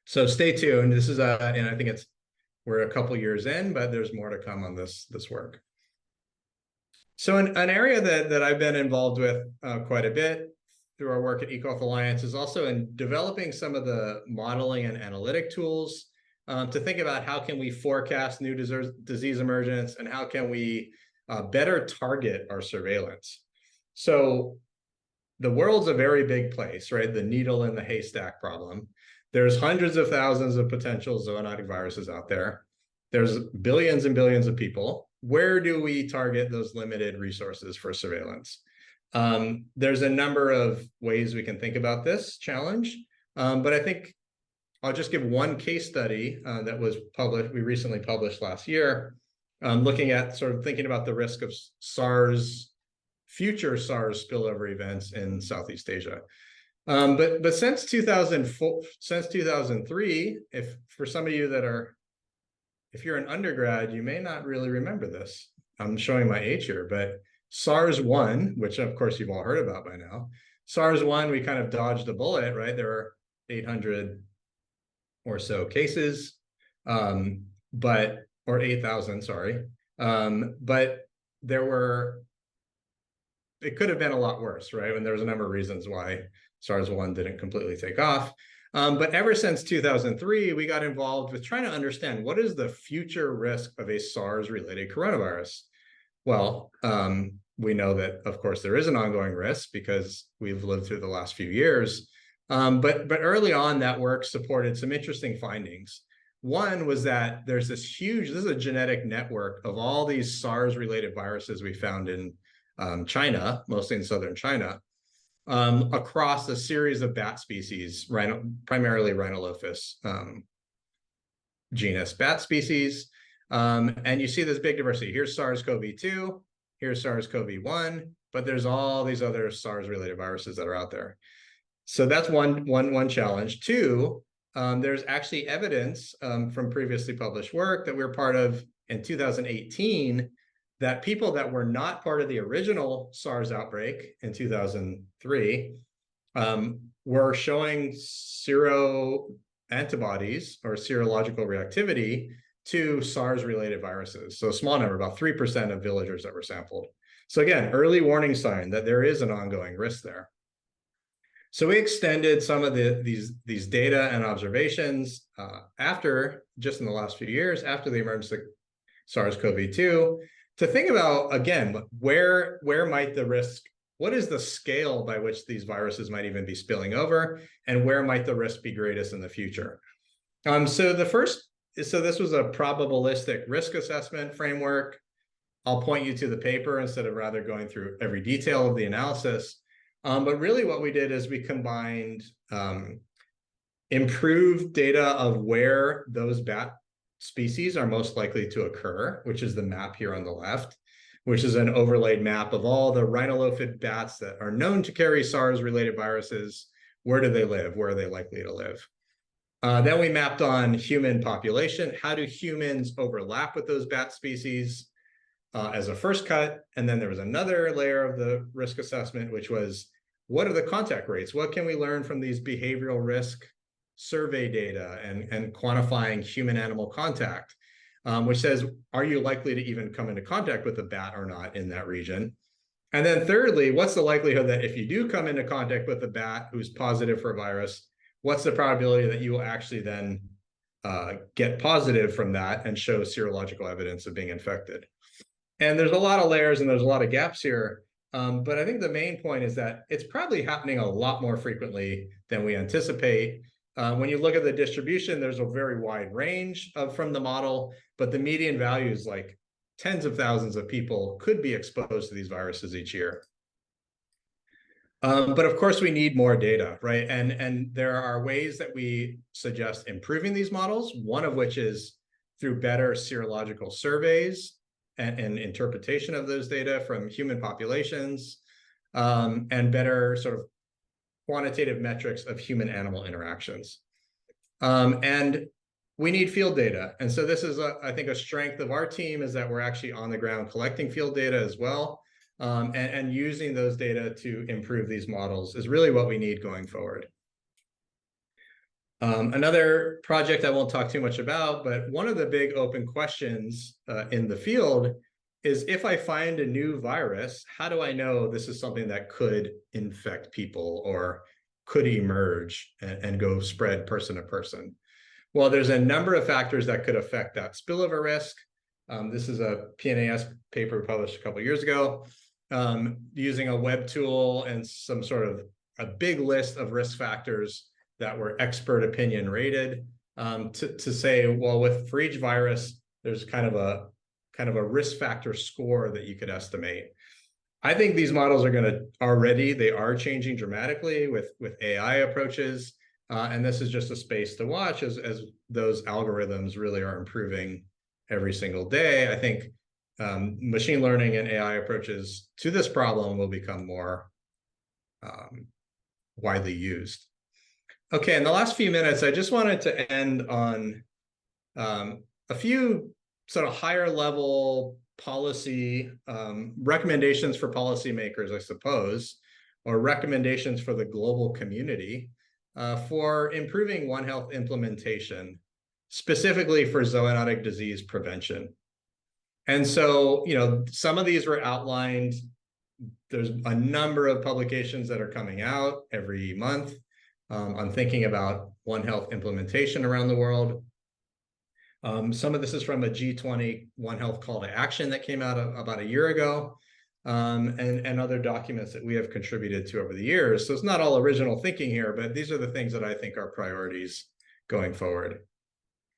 So stay tuned. This is and I think we're a couple years in, but there's more to come on this work. So an area that I've been involved with quite a bit through our work at EcoHealth Alliance is also in developing some of the modeling and analytic tools to think about how can we forecast new disease emergence and how can we better target our surveillance. So the world's a very big place, right? The needle in the haystack problem. There's hundreds of thousands of potential zoonotic viruses out there. There's billions and billions of people. Where do we target those limited resources for surveillance? There's a number of ways we can think about this challenge, but I think I'll just give one case study that was published, we recently published last year, looking at sort of thinking about the risk of future SARS spillover events in Southeast Asia. But since 2004, since 2003, if for some of you that are, if you're an undergrad, you may not really remember this. I'm showing my age here, but SARS-1, which of course you've all heard about by now, SARS-1, we kind of dodged a bullet, right? There were 800 or so cases, or 8,000, sorry. But there were, it could have been a lot worse, right? And there was a number of reasons why SARS-1 didn't completely take off. But ever since 2003, we got involved with trying to understand what is the future risk of a SARS-related coronavirus. Well, we know that, of course, there is an ongoing risk because we've lived through the last few years. But early on, that work supported some interesting findings. One was that there's this huge, this is a genetic network of all these SARS-related viruses we found in China, mostly in southern China, across a series of bat species, primarily Rhinolophus genus bat species. And you see this big diversity. Here's SARS-CoV-2, here's SARS-CoV-1, but there's all these other SARS-related viruses that are out there. So that's one challenge. Two, there's actually evidence from previously published work that we're part of in 2018 that people that were not part of the original SARS outbreak in 2003 were showing antibodies or serological reactivity to SARS-related viruses. So a small number, about 3% of villagers that were sampled. So again, early warning sign that there is an ongoing risk there. So we extended some of these data and observations after, just in the last few years, after the emergence of SARS-CoV-2, to think about, again, where might the risk, what is the scale by which these viruses might even be spilling over, and where might the risk be greatest in the future? So this was a probabilistic risk assessment framework. I'll point you to the paper instead of rather going through every detail of the analysis. But really what we did is we combined improved data of where those bat species are most likely to occur, which is the map here on the left, which is an overlaid map of all the rhinolophid bats that are known to carry SARS-related viruses. Where do they live? Where are they likely to live? Then we mapped on human population. How do humans overlap with those bat species as a first cut? And then there was another layer of the risk assessment, which was, what are the contact rates? What can we learn from these behavioral risk survey data and quantifying human-animal contact, which says, are you likely to even come into contact with a bat or not in that region? And then thirdly, what's the likelihood that if you do come into contact with a bat who's positive for a virus, what's the probability that you will actually then get positive from that and show serological evidence of being infected? And there's a lot of layers and there's a lot of gaps here. But I think the main point is that it's probably happening a lot more frequently than we anticipate. When you look at the distribution, there's a very wide range from the model, but the median value is like tens of thousands of people could be exposed to these viruses each year. But of course, we need more data, right? And there are ways that we suggest improving these models, one of which is through better serological surveys and interpretation of those data from human populations, and better sort of quantitative metrics of human-animal interactions. And we need field data. And so this is, I think, a strength of our team is that we're actually on the ground collecting field data as well. And using those data to improve these models is really what we need going forward. Another project I won't talk too much about, but one of the big open questions in the field is, if I find a new virus, how do I know this is something that could infect people or could emerge and go spread person to person? Well, there's a number of factors that could affect that spillover risk. This is a PNAS paper published a couple of years ago, using a web tool and some sort of a big list of risk factors that were expert opinion rated, to say, well, for each virus, there's kind of a risk factor score that you could estimate. I think these models are they are changing dramatically with AI approaches. And this is just a space to watch as those algorithms really are improving every single day. I think machine learning and AI approaches to this problem will become more widely used. Okay, in the last few minutes, I just wanted to end on a few sort of higher level policy recommendations for policymakers, I suppose, or recommendations for the global community for improving One Health implementation, specifically for zoonotic disease prevention. And so, some of these were outlined. There's a number of publications that are coming out every month on thinking about One Health implementation around the world. Some of this is from a G20 One Health call to action that came out about a year ago, and other documents that we have contributed to over the years. So it's not all original thinking here, but these are the things that I think are priorities going forward.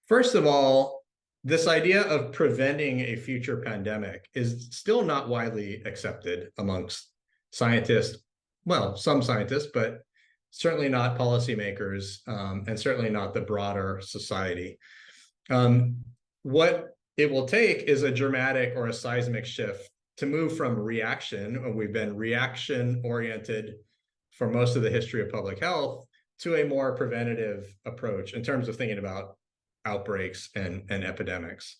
First of all, this idea of preventing a future pandemic is still not widely accepted amongst scientists. Well, some scientists, but certainly not policymakers, and certainly not the broader society. What it will take is a dramatic or a seismic shift to move from reaction, we've been reaction-oriented for most of the history of public health, to a more preventative approach in terms of thinking about outbreaks and epidemics.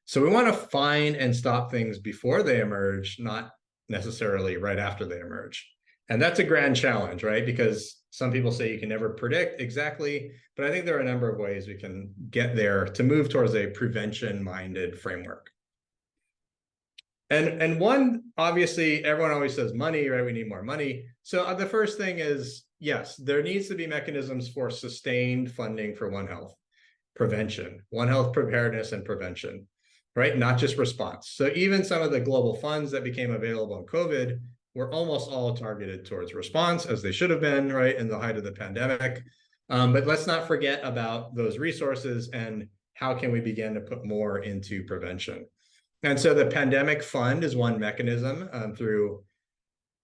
So we want to find and stop things before they emerge, not necessarily right after they emerge. And that's a grand challenge, right? Because some people say you can never predict exactly, but I think there are a number of ways we can get there to move towards a prevention-minded framework. And one, obviously, everyone always says money, right? We need more money. So the first thing is, yes, there needs to be mechanisms for sustained funding for One Health prevention, One Health preparedness and prevention, right? Not just response. So even some of the global funds that became available in COVID were almost all targeted towards response, as they should have been, right, in the height of the pandemic. But let's not forget about those resources and how can we begin to put more into prevention. And so the pandemic fund is one mechanism through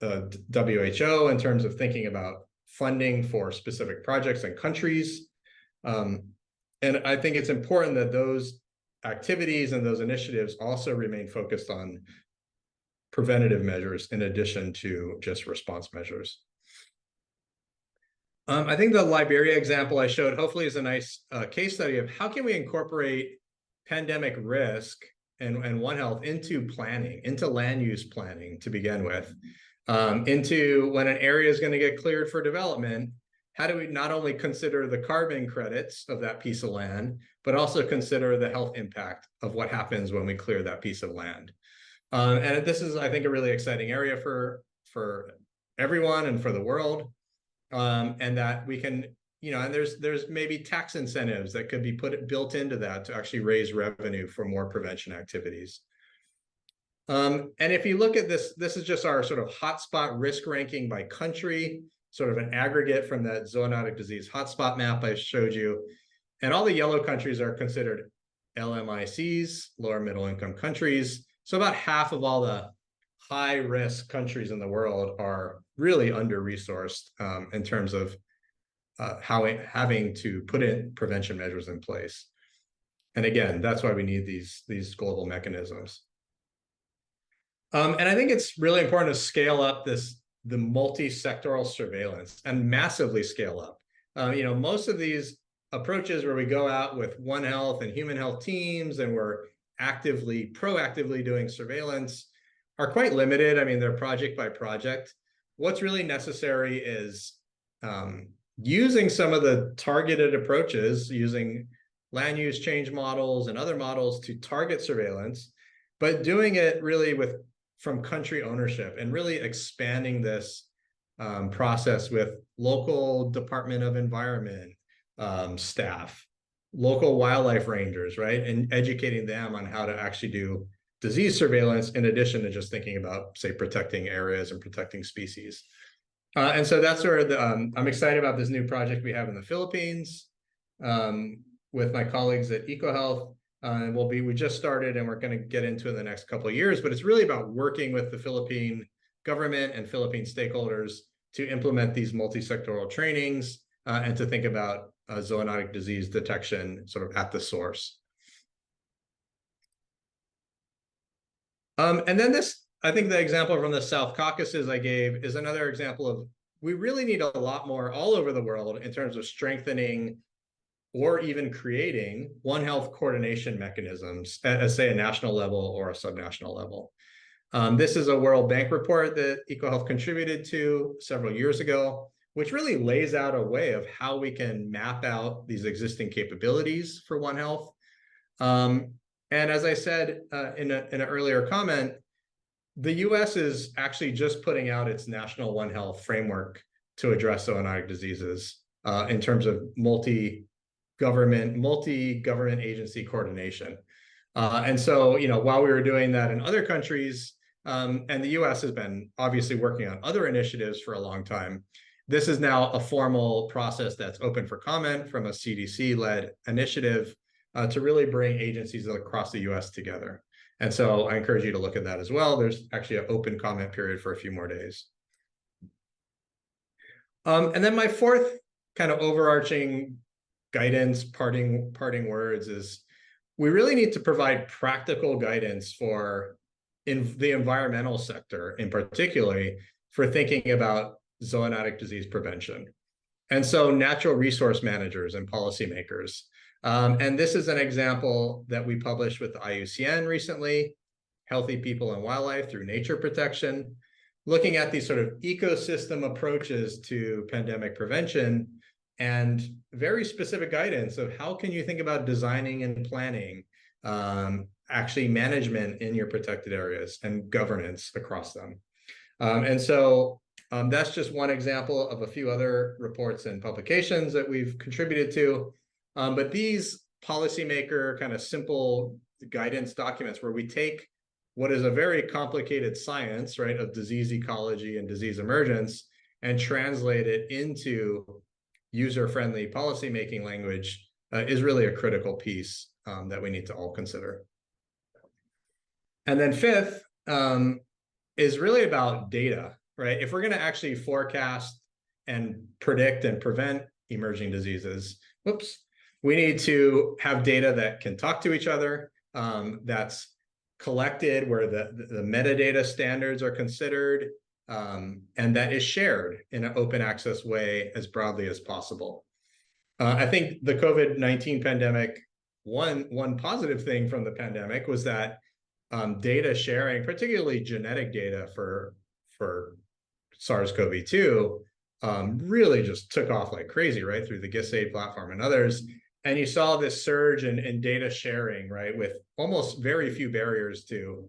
WHO in terms of thinking about funding for specific projects and countries. And I think it's important that those activities and those initiatives also remain focused on preventative measures in addition to just response measures. I think the Liberia example I showed hopefully is a nice case study of how can we incorporate pandemic risk and One Health into planning, into land use planning to begin with, into when an area is going to get cleared for development, how do we not only consider the carbon credits of that piece of land, but also consider the health impact of what happens when we clear that piece of land. And this is, I think, a really exciting area for everyone and for the world, and that we can, and there's maybe tax incentives that could be built into that to actually raise revenue for more prevention activities. And if you look at this, this is just our sort of hotspot risk ranking by country, sort of an aggregate from that zoonotic disease hotspot map I showed you. And all the yellow countries are considered LMICs, lower middle income countries. So about half of all the high risk countries in the world are really under-resourced in terms of having to put in prevention measures in place. And again, that's why we need these global mechanisms. And I think it's really important to scale up the multi-sectoral surveillance and massively scale up. Most of these approaches where we go out with One Health and human health teams and we're proactively doing surveillance are quite limited. I mean, they're project by project. What's really necessary is using some of the targeted approaches, using land use change models and other models to target surveillance, but doing it really from country ownership and really expanding this process with local Department of Environment staff, local wildlife rangers, right? And educating them on how to actually do disease surveillance in addition to just thinking about, say, protecting areas and protecting species. And so that's where I'm excited about this new project we have in the Philippines with my colleagues at EcoHealth. And we just started and we're going to get into it in the next couple of years, but it's really about working with the Philippine government and Philippine stakeholders to implement these multi-sectoral trainings and to think about zoonotic disease detection sort of at the source. And then I think the example from the South Caucasus I gave is another example of we really need a lot more all over the world in terms of strengthening or even creating One Health coordination mechanisms at, say, a national level or a subnational level. This is a World Bank report that EcoHealth contributed to several years ago, which really lays out a way of how we can map out these existing capabilities for One Health. And as I said in an earlier comment, the US is actually just putting out its national One Health framework to address zoonotic diseases in terms of multi-government agency coordination. And so, while we were doing that in other countries, and the US has been obviously working on other initiatives for a long time, this is now a formal process that's open for comment from a CDC-led initiative to really bring agencies across the US together. And so I encourage you to look at that as well. There's actually an open comment period for a few more days. And then my fourth kind of overarching guidance, parting words is we really need to provide practical guidance for in the environmental sector, in particularly for thinking about zoonotic disease prevention. And so natural resource managers and policymakers. And this is an example that we published with the IUCN recently, Healthy People and Wildlife Through Nature Protection, looking at these sort of ecosystem approaches to pandemic prevention and very specific guidance of how can you think about designing and planning, actually management in your protected areas and governance across them. And so that's just one example of a few other reports and publications that we've contributed to. But these policymaker kind of simple guidance documents where we take what is a very complicated science, right, of disease ecology and disease emergence and translate it into user-friendly policymaking language is really a critical piece that we need to all consider. And then fifth is really about data, right? If we're going to actually forecast and predict and prevent emerging diseases, we need to have data that can talk to each other, that's collected where the metadata standards are considered, and that is shared in an open access way as broadly as possible. I think the COVID-19 pandemic, one positive thing from the pandemic was that data sharing, particularly genetic data for SARS-CoV-2, really just took off like crazy, right, through the GISAID platform and others. And you saw this surge in data sharing, right, with almost very few barriers to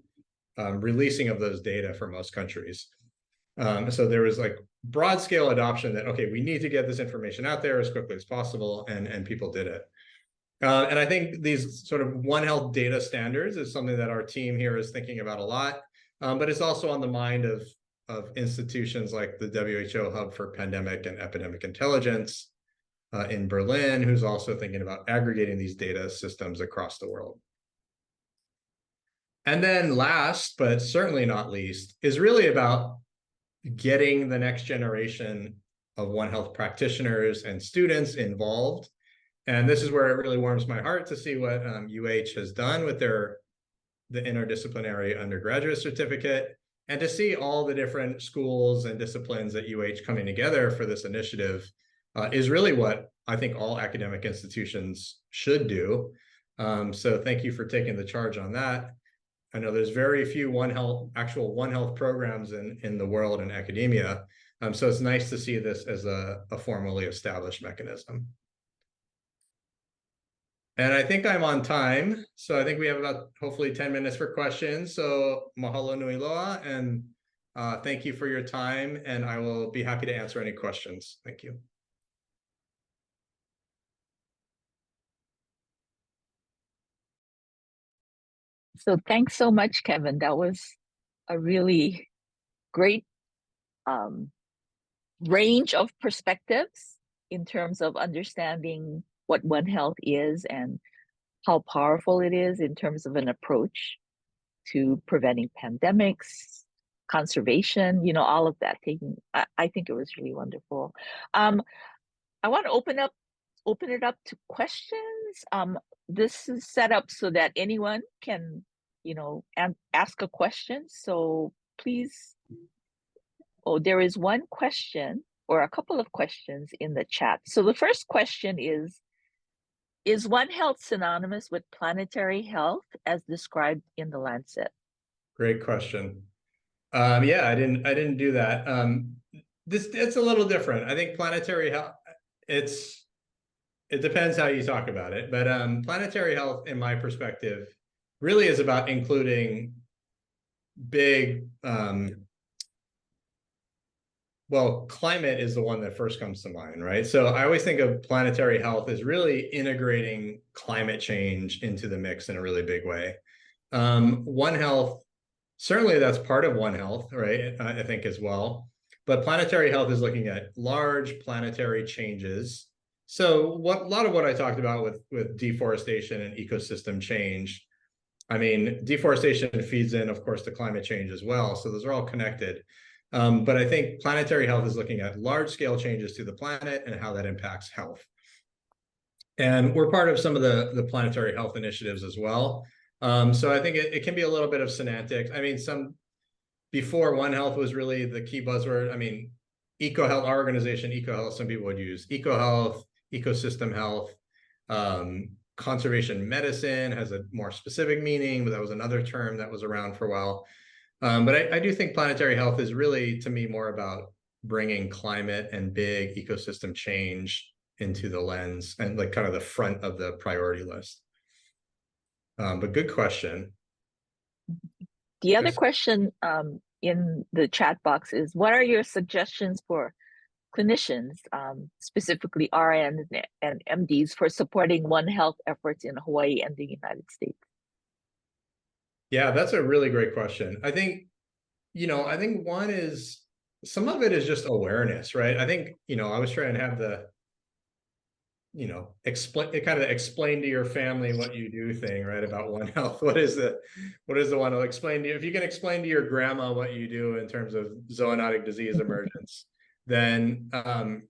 releasing of those data for most countries. So there was like broad scale adoption that, okay, we need to get this information out there as quickly as possible, and people did it. And I think these sort of One Health data standards is something that our team here is thinking about a lot, but it's also on the mind of institutions like the WHO Hub for Pandemic and Epidemic Intelligence in Berlin, who's also thinking about aggregating these data systems across the world. And then last, but certainly not least, is really about getting the next generation of One Health practitioners and students involved. And this is where it really warms my heart to see what UH has done with the interdisciplinary undergraduate certificate, and to see all the different schools and disciplines at UH coming together for this initiative is really what I think all academic institutions should do. So thank you for taking the charge on that. I know there's very few actual One Health programs in the world in academia. So it's nice to see this as a formally established mechanism. And I think I'm on time. So I think we have about hopefully 10 minutes for questions. So mahalo nui loa, and thank you for your time. And I will be happy to answer any questions. Thank you.
So thanks so much, Kevin. That was a really great range of perspectives in terms of understanding what One Health is and how powerful it is in terms of an approach to preventing pandemics, conservation, all of that. I think it was really wonderful. I want to open it up to questions. This is set up so that anyone can, ask a question. So please. Oh, there is one question or a couple of questions in the chat. So the first question is One Health synonymous with planetary health as described in the Lancet?
Great question. Yeah, I didn't do that. It's a little different. I think planetary health, it depends how you talk about it, but planetary health, in my perspective, really is about including big, well, climate is the one that first comes to mind, right? So I always think of planetary health as really integrating climate change into the mix in a really big way. One Health, certainly that's part of One Health, right? I think as well. But planetary health is looking at large planetary changes. So a lot of what I talked about with deforestation and ecosystem change, I mean, deforestation feeds in, of course, to climate change as well. So those are all connected. But I think planetary health is looking at large scale changes to the planet and how that impacts health. And we're part of some of the planetary health initiatives as well. So I think it can be a little bit of semantics. I mean, before One Health was really the key buzzword. I mean, EcoHealth, our organization, EcoHealth, some people would use EcoHealth, ecosystem health. Conservation medicine has a more specific meaning, but that was another term that was around for a while. But I do think planetary health is really, to me, more about bringing climate and big ecosystem change into the lens and like kind of the front of the priority list. But good question.
The other question in the chat box is, what are your suggestions for clinicians, specifically RNs and MDs, for supporting One Health efforts in Hawaii and the United States?
Yeah, that's a really great question. I think one is, some of it is just awareness, right? I think, I was trying to have explain to your family what you do thing, right? About One Health. What is the one to explain to you? If you can explain to your grandma what you do in terms of zoonotic disease emergence, then I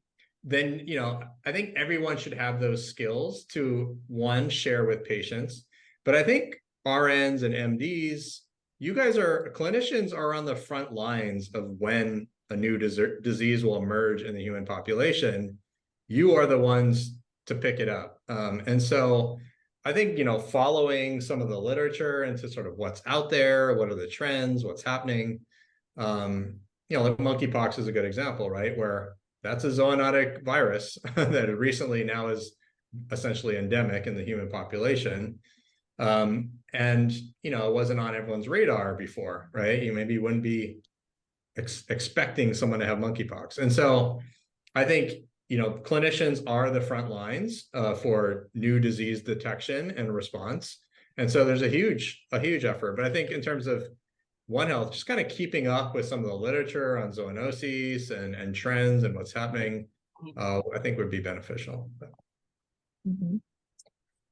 think everyone should have those skills to, one, share with patients. But I think RNs and MDs, clinicians are on the front lines of when a new disease will emerge in the human population. You are the ones to pick it up. And so I think, following some of the literature into sort of what's out there, what are the trends, what's happening. Like monkeypox is a good example, right? Where that's a zoonotic virus that recently now is essentially endemic in the human population. And it wasn't on everyone's radar before, right? You maybe wouldn't be expecting someone to have monkeypox. And so I think, clinicians are the front lines for new disease detection and response. And so there's a huge effort. But I think in terms of One Health, just kind of keeping up with some of the literature on zoonoses and trends and what's happening, I think would be beneficial.
Mm-hmm.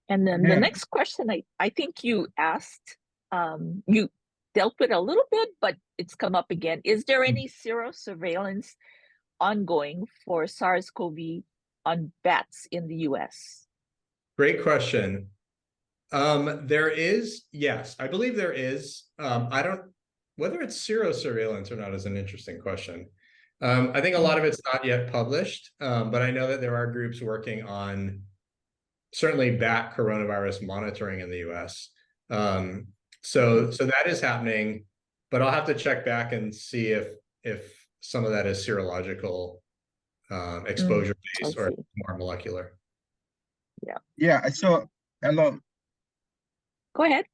And then the next question I think you asked, you dealt with a little bit, but it's come up again. Is there any serosurveillance ongoing for SARS-CoV on bats in the US?
Great question. There is, yes, I believe there is. Whether it's serosurveillance or not is an interesting question. I think a lot of it's not yet published, but I know that there are groups working on certainly bat coronavirus monitoring in the US. So that is happening, but I'll have to check back and see if some of that is serological exposure based or more molecular.
Yeah. So hello.
Go ahead.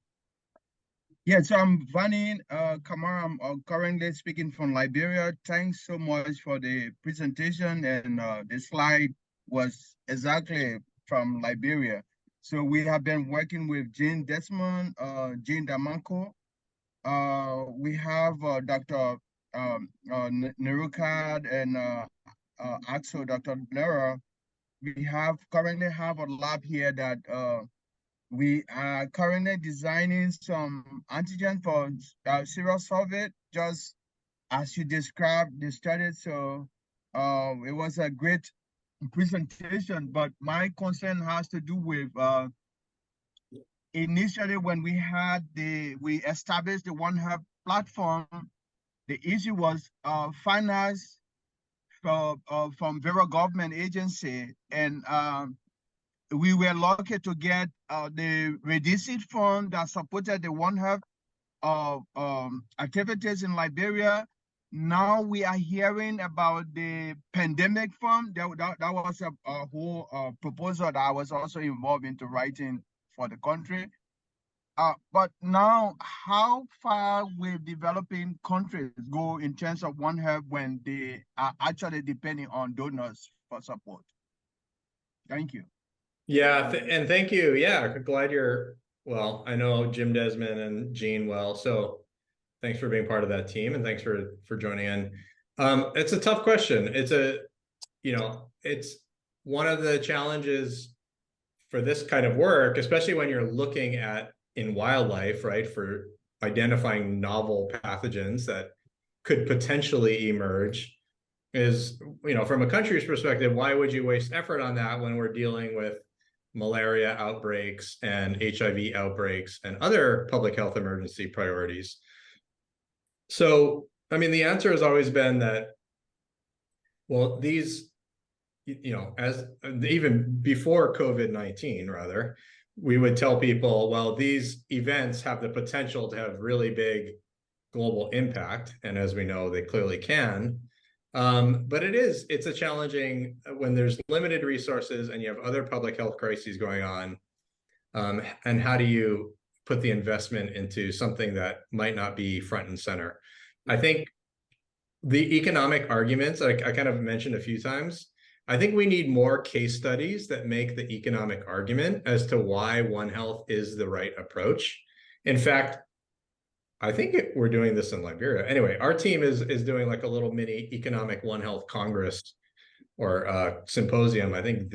Yeah, so I'm Vani Kamara. I'm currently speaking from Liberia. Thanks so much for the presentation, and the slide was exactly from Liberia. So we have been working with Jean Desmond, Jean Damanko. We have Dr. Nerukad and Axel, Dr. Lera. We currently have a lab here that we are currently designing some antigen for serosurvey, just as you described the study. So it was a great presentation, but my concern has to do with initially when we established the One Health platform, the issue was finance from various government agency, and we were lucky to get the reduced fund that supported the One Health activities in Liberia. Now we are hearing about the pandemic fund. That was a whole proposal that I was also involved into writing for the country. But now, how far will developing countries go in terms of One Health when they are actually depending on donors for support? Thank you.
Yeah, and thank you. Yeah, glad well, I know Jim Desmond and Gene well, so thanks for being part of that team, and thanks for joining in. It's a tough question. It's one of the challenges for this kind of work, especially when you're looking at in wildlife, right, for identifying novel pathogens that could potentially emerge, is, from a country's perspective, why would you waste effort on that when we're dealing with malaria outbreaks and HIV outbreaks and other public health emergency priorities? So, I mean, the answer has always been that, well, these, as even before COVID-19, rather, we would tell people, well, these events have the potential to have really big global impact. And as we know, they clearly can. But it's a challenging when there's limited resources and you have other public health crises going on. And how do you put the investment into something that might not be front and center? I think the economic arguments, I kind of mentioned a few times, I think we need more case studies that make the economic argument as to why One Health is the right approach. In fact, I think we're doing this in Liberia. Anyway, our team is doing like a little mini economic One Health Congress or symposium, I think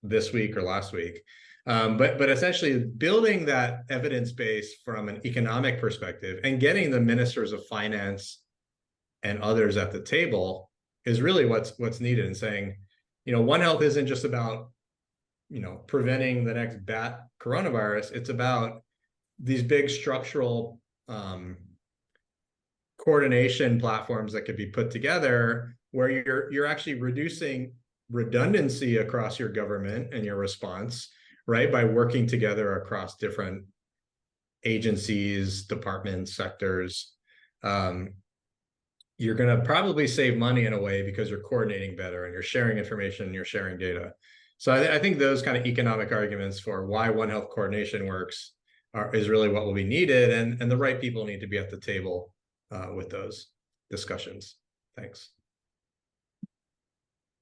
this week or last week. But essentially building that evidence base from an economic perspective and getting the ministers of finance and others at the table is really what's needed, and saying, One Health isn't just about, preventing the next bat coronavirus. It's about these big structural coordination platforms that could be put together where you're actually reducing redundancy across your government and your response, right, by working together across different agencies, departments, sectors. You're going to probably save money in a way because you're coordinating better and you're sharing information and you're sharing data. So I think those kind of economic arguments for why One Health coordination works is really what will be needed, and the right people need to be at the table with those discussions. Thanks.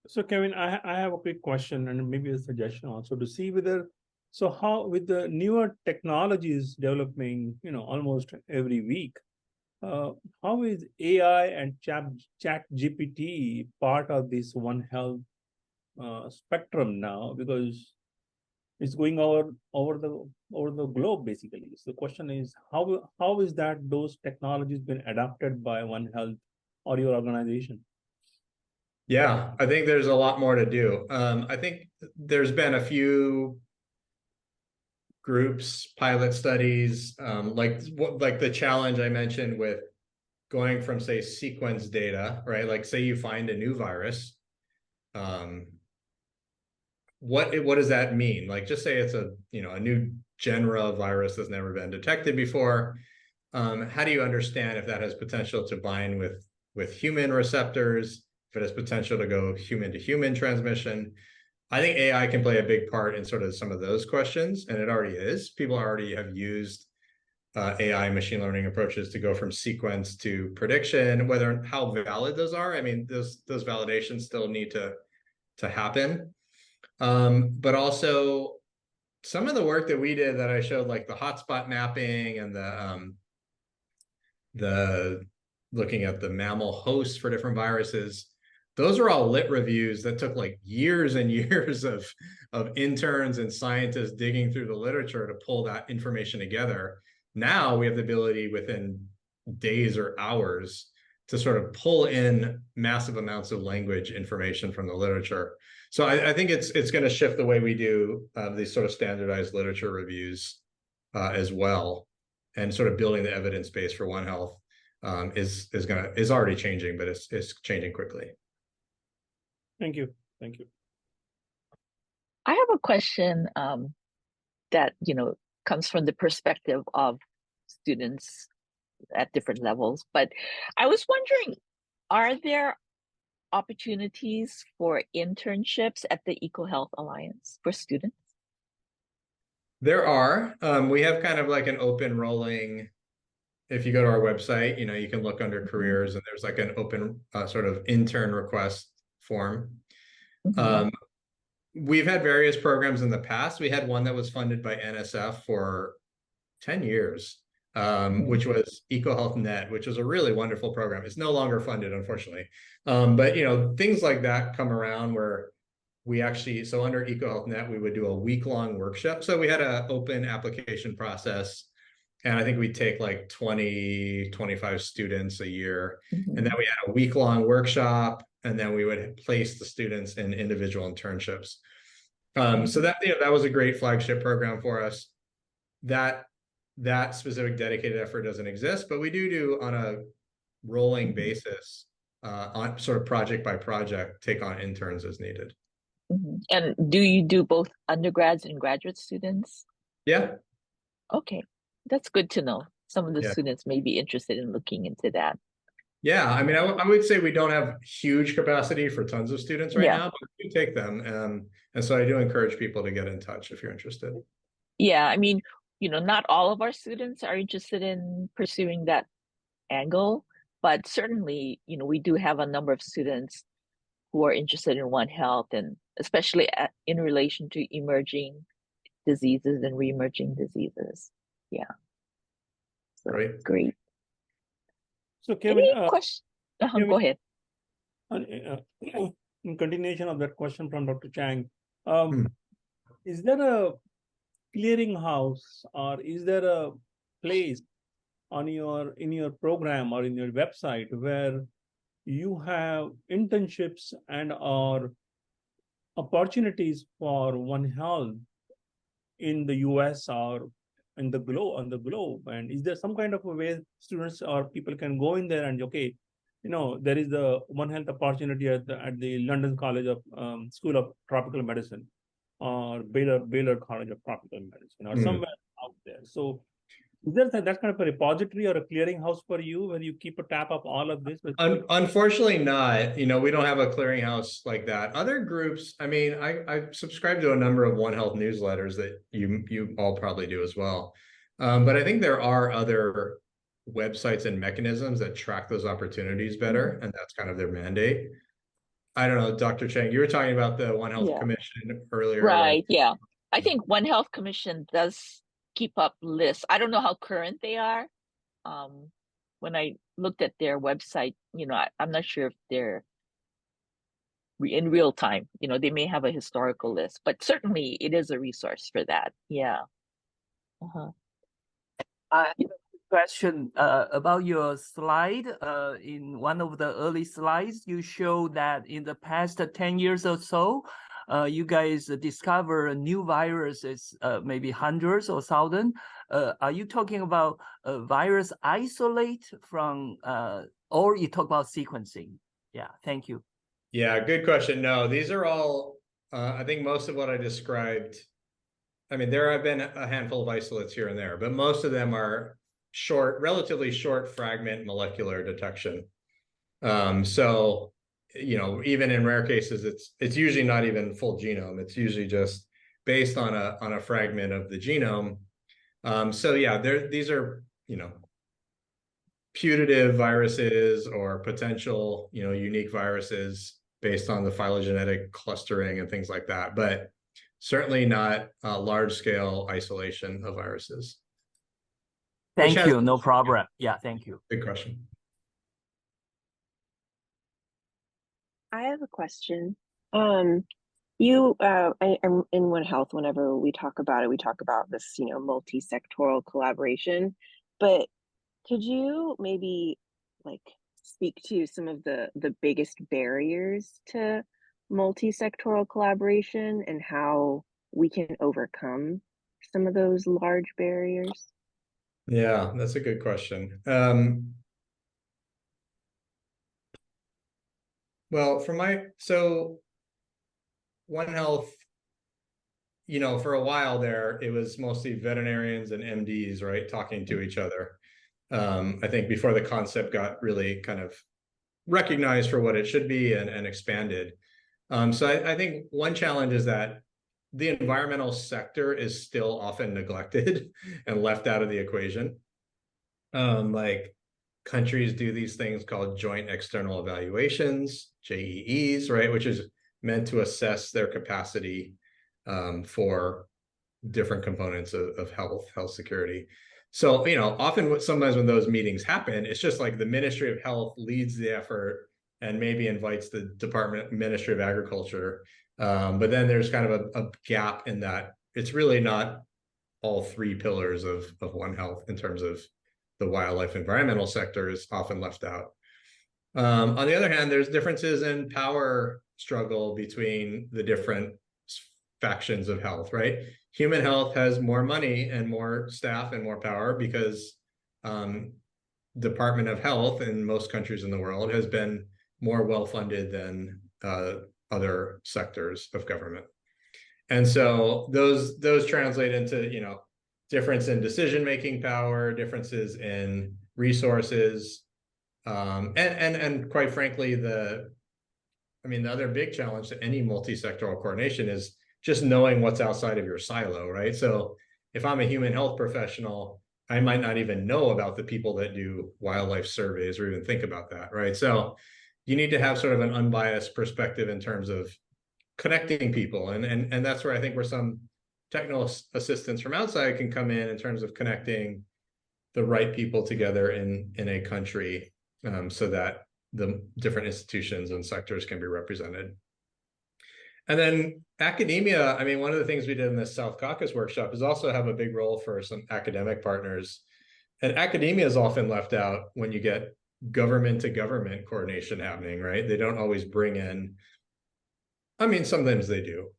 So Kevin, I have a quick question and maybe a suggestion also to see whether, so how with the newer technologies developing, almost every week, how is AI and chat GPT part of this One Health spectrum now? Because it's going over the globe basically. So the question is, how is that those technologies been adopted by One Health or your organization?
Yeah, I think there's a lot more to do. I think there's been a few groups, pilot studies, like the challenge I mentioned with going from, say, sequence data, right? Like, say you find a new virus. What does that mean? Like, just say it's a new genera virus that's never been detected before. How do you understand if that has potential to bind with human receptors, if it has potential to go human to human transmission? I think AI can play a big part in sort of some of those questions, and it already is. People already have used AI machine learning approaches to go from sequence to prediction. How valid those are, I mean, those validations still need to happen. But also some of the work that we did that I showed, like the hotspot mapping and the looking at the mammal hosts for different viruses, those are all lit reviews that took like years and years of interns and scientists digging through the literature to pull that information together. Now we have the ability within days or hours to sort of pull in massive amounts of language information from the literature. So I think it's going to shift the way we do these sort of standardized literature reviews as well, and sort of building the evidence base for One Health is already changing, but it's changing quickly.
Thank you. Thank you.
I have a question that, comes from the perspective of students at different levels. But I was wondering, are there opportunities for internships at the EcoHealth Alliance for students?
There are. We have kind of like an open rolling. If you go to our website, you can look under careers, and there's like an open sort of intern request form.
Mhm.
We've had various programs in the past. We had one that was funded by NSF for 10 years, which was EcoHealth Net, which was a really wonderful program. It's no longer funded, unfortunately. But things like that come around where we actually, so under EcoHealth Net, we would do a week-long workshop. So we had an open application process, and I think we'd take like 20, 25 students a year. And then we had a week-long workshop, and then we would place the students in individual internships. So that was a great flagship program for us. That specific dedicated effort doesn't exist, but we do on a rolling basis, on sort of project by project, take on interns as needed.
And do you do both undergrads and graduate students?
Yeah.
Okay, that's good to know. Some of the
Yeah.
students may be interested in looking into that.
Yeah, I mean, I would say we don't have huge capacity for tons of students right
Yeah.
now, but we do take them. And so I do encourage people to get in touch if you're interested.
Yeah, I mean, not all of our students are interested in pursuing that angle, but certainly, we do have a number of students who are interested in One Health, and especially in relation to emerging diseases and re-emerging diseases. Yeah. So
Right.
great.
So Kevin,
Any question?
Kevin,
go ahead.
In continuation of that question from Dr. Chang, is there a clearinghouse, or is there a place in your program or in your website where you have internships and or opportunities for One Health in the US or in the globe? And is there some kind of a way students or people can go in there and, okay, there is the One Health opportunity at the London College of School of Tropical Medicine, or Baylor College of Tropical Medicine, or somewhere out there. So is there that kind of a repository or a clearinghouse for you where you keep a tab of all of this?
Unfortunately not. We don't have a clearinghouse like that. Other groups, I mean, I subscribe to a number of One Health newsletters that you all probably do as well. But I think there are other websites and mechanisms that track those opportunities better, and that's kind of their mandate. I don't know, Dr. Chang, you were talking about the One Health Commission earlier.
Right, yeah. I think One Health Commission does keep up lists. I don't know how current they are. When I looked at their website, I'm not sure if they're in real time. They may have a historical list, but certainly it is a resource for that. Yeah.
I have a question about your slide. In one of the early slides, you show that in the past 10 years or so, you guys discover new viruses, maybe hundreds or thousands. Are you talking about a virus isolate from, or you talk about sequencing? Yeah, thank you.
Yeah, good question. No, these are all, I think most of what I described, I mean, there have been a handful of isolates here and there, but most of them are relatively short fragment molecular detection. So, even in rare cases, it's usually not even full genome. It's usually just based on a fragment of the genome. So yeah, these are, putative viruses or potential, unique viruses based on the phylogenetic clustering and things like that, but certainly not large-scale isolation of viruses.
Thank you. No problem. Yeah, thank you.
Good question.
I have a question. I'm in One Health. Whenever we talk about it, we talk about this, multi-sectoral collaboration. But could you maybe speak to some of the biggest barriers to multi-sectoral collaboration and how we can overcome some of those large barriers?
Yeah, that's a good question. Well, so One Health, you know, for a while there, it was mostly veterinarians and MDs, right, talking to each other. I think before the concept got really kind of recognized for what it should be and expanded. So I think one challenge is that the environmental sector is still often neglected and left out of the equation. Like countries do these things called joint external evaluations, JEEs, right, which is meant to assess their capacity for different components of health security. So, you know, often sometimes when those meetings happen, it's just like the Ministry of Health leads the effort and maybe invites the Ministry of Agriculture. But then there's kind of a gap in that it's really not all three pillars of One Health in terms of the wildlife environmental sector is often left out. On the other hand, there's differences in power struggle between the different factions of health, right? Human health has more money and more staff and more power because Department of Health in most countries in the world has been more well-funded than other sectors of government. And so those translate into, you know, difference in decision-making power, differences in resources, and quite frankly, the other big challenge to any multi-sectoral coordination is just knowing what's outside of your silo, right? So if I'm a human health professional, I might not even know about the people that do wildlife surveys or even think about that, right? So you need to have sort of an unbiased perspective in terms of connecting people. And that's where I think where some technical assistance from outside can come in terms of connecting the right people together in a country so that the different institutions and sectors can be represented. And then academia, I mean, one of the things we did in this South Caucasus workshop is also have a big role for some academic partners. And academia is often left out when you get government to government coordination happening, right? They don't always bring in, I mean, sometimes they do,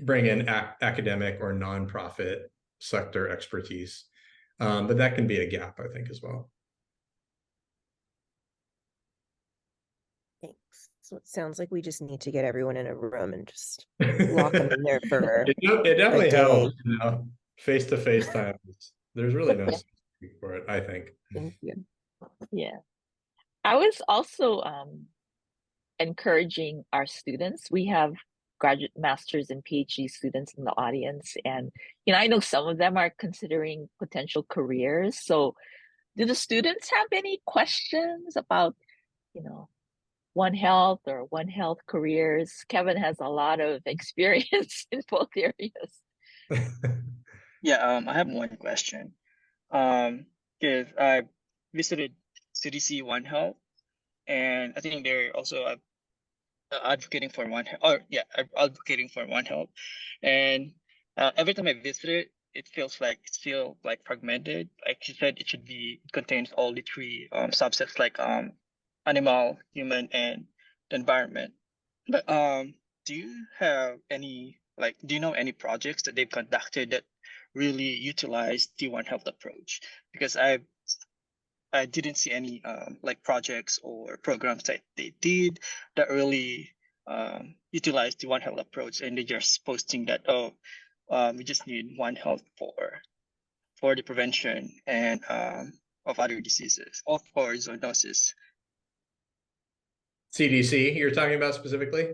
bring in academic or nonprofit sector expertise. But that can be a gap, I think, as well.
Thanks. So it sounds like we just need to get everyone in a room and just lock them in there for
it definitely
a day.
helps, you know, face-to-face time. There's really no substitute for it, I think.
Thank you.
Yeah. I was also encouraging our students. We have graduate, master's, and PhD students in the audience. And, you know, I know some of them are considering potential careers. So do the students have any questions about, you know, One Health or One Health careers? Kevin has a lot of experience in both areas.
Yeah, I have one question. Because I visited CDC One Health, and I think they're also advocating for One Health. Or yeah, advocating for One Health, and every time I visit it, it feels like fragmented. Like you said, it contains all the three subsets, like animal, human, and the environment. But do you have any do you know any projects that they've conducted that really utilize the One Health approach? Because I didn't see any projects or programs that they did that really utilize the One Health approach, and they're just posting that we just need One Health for the prevention and of other diseases, or for zoonosis.
CDC, you're talking about specifically?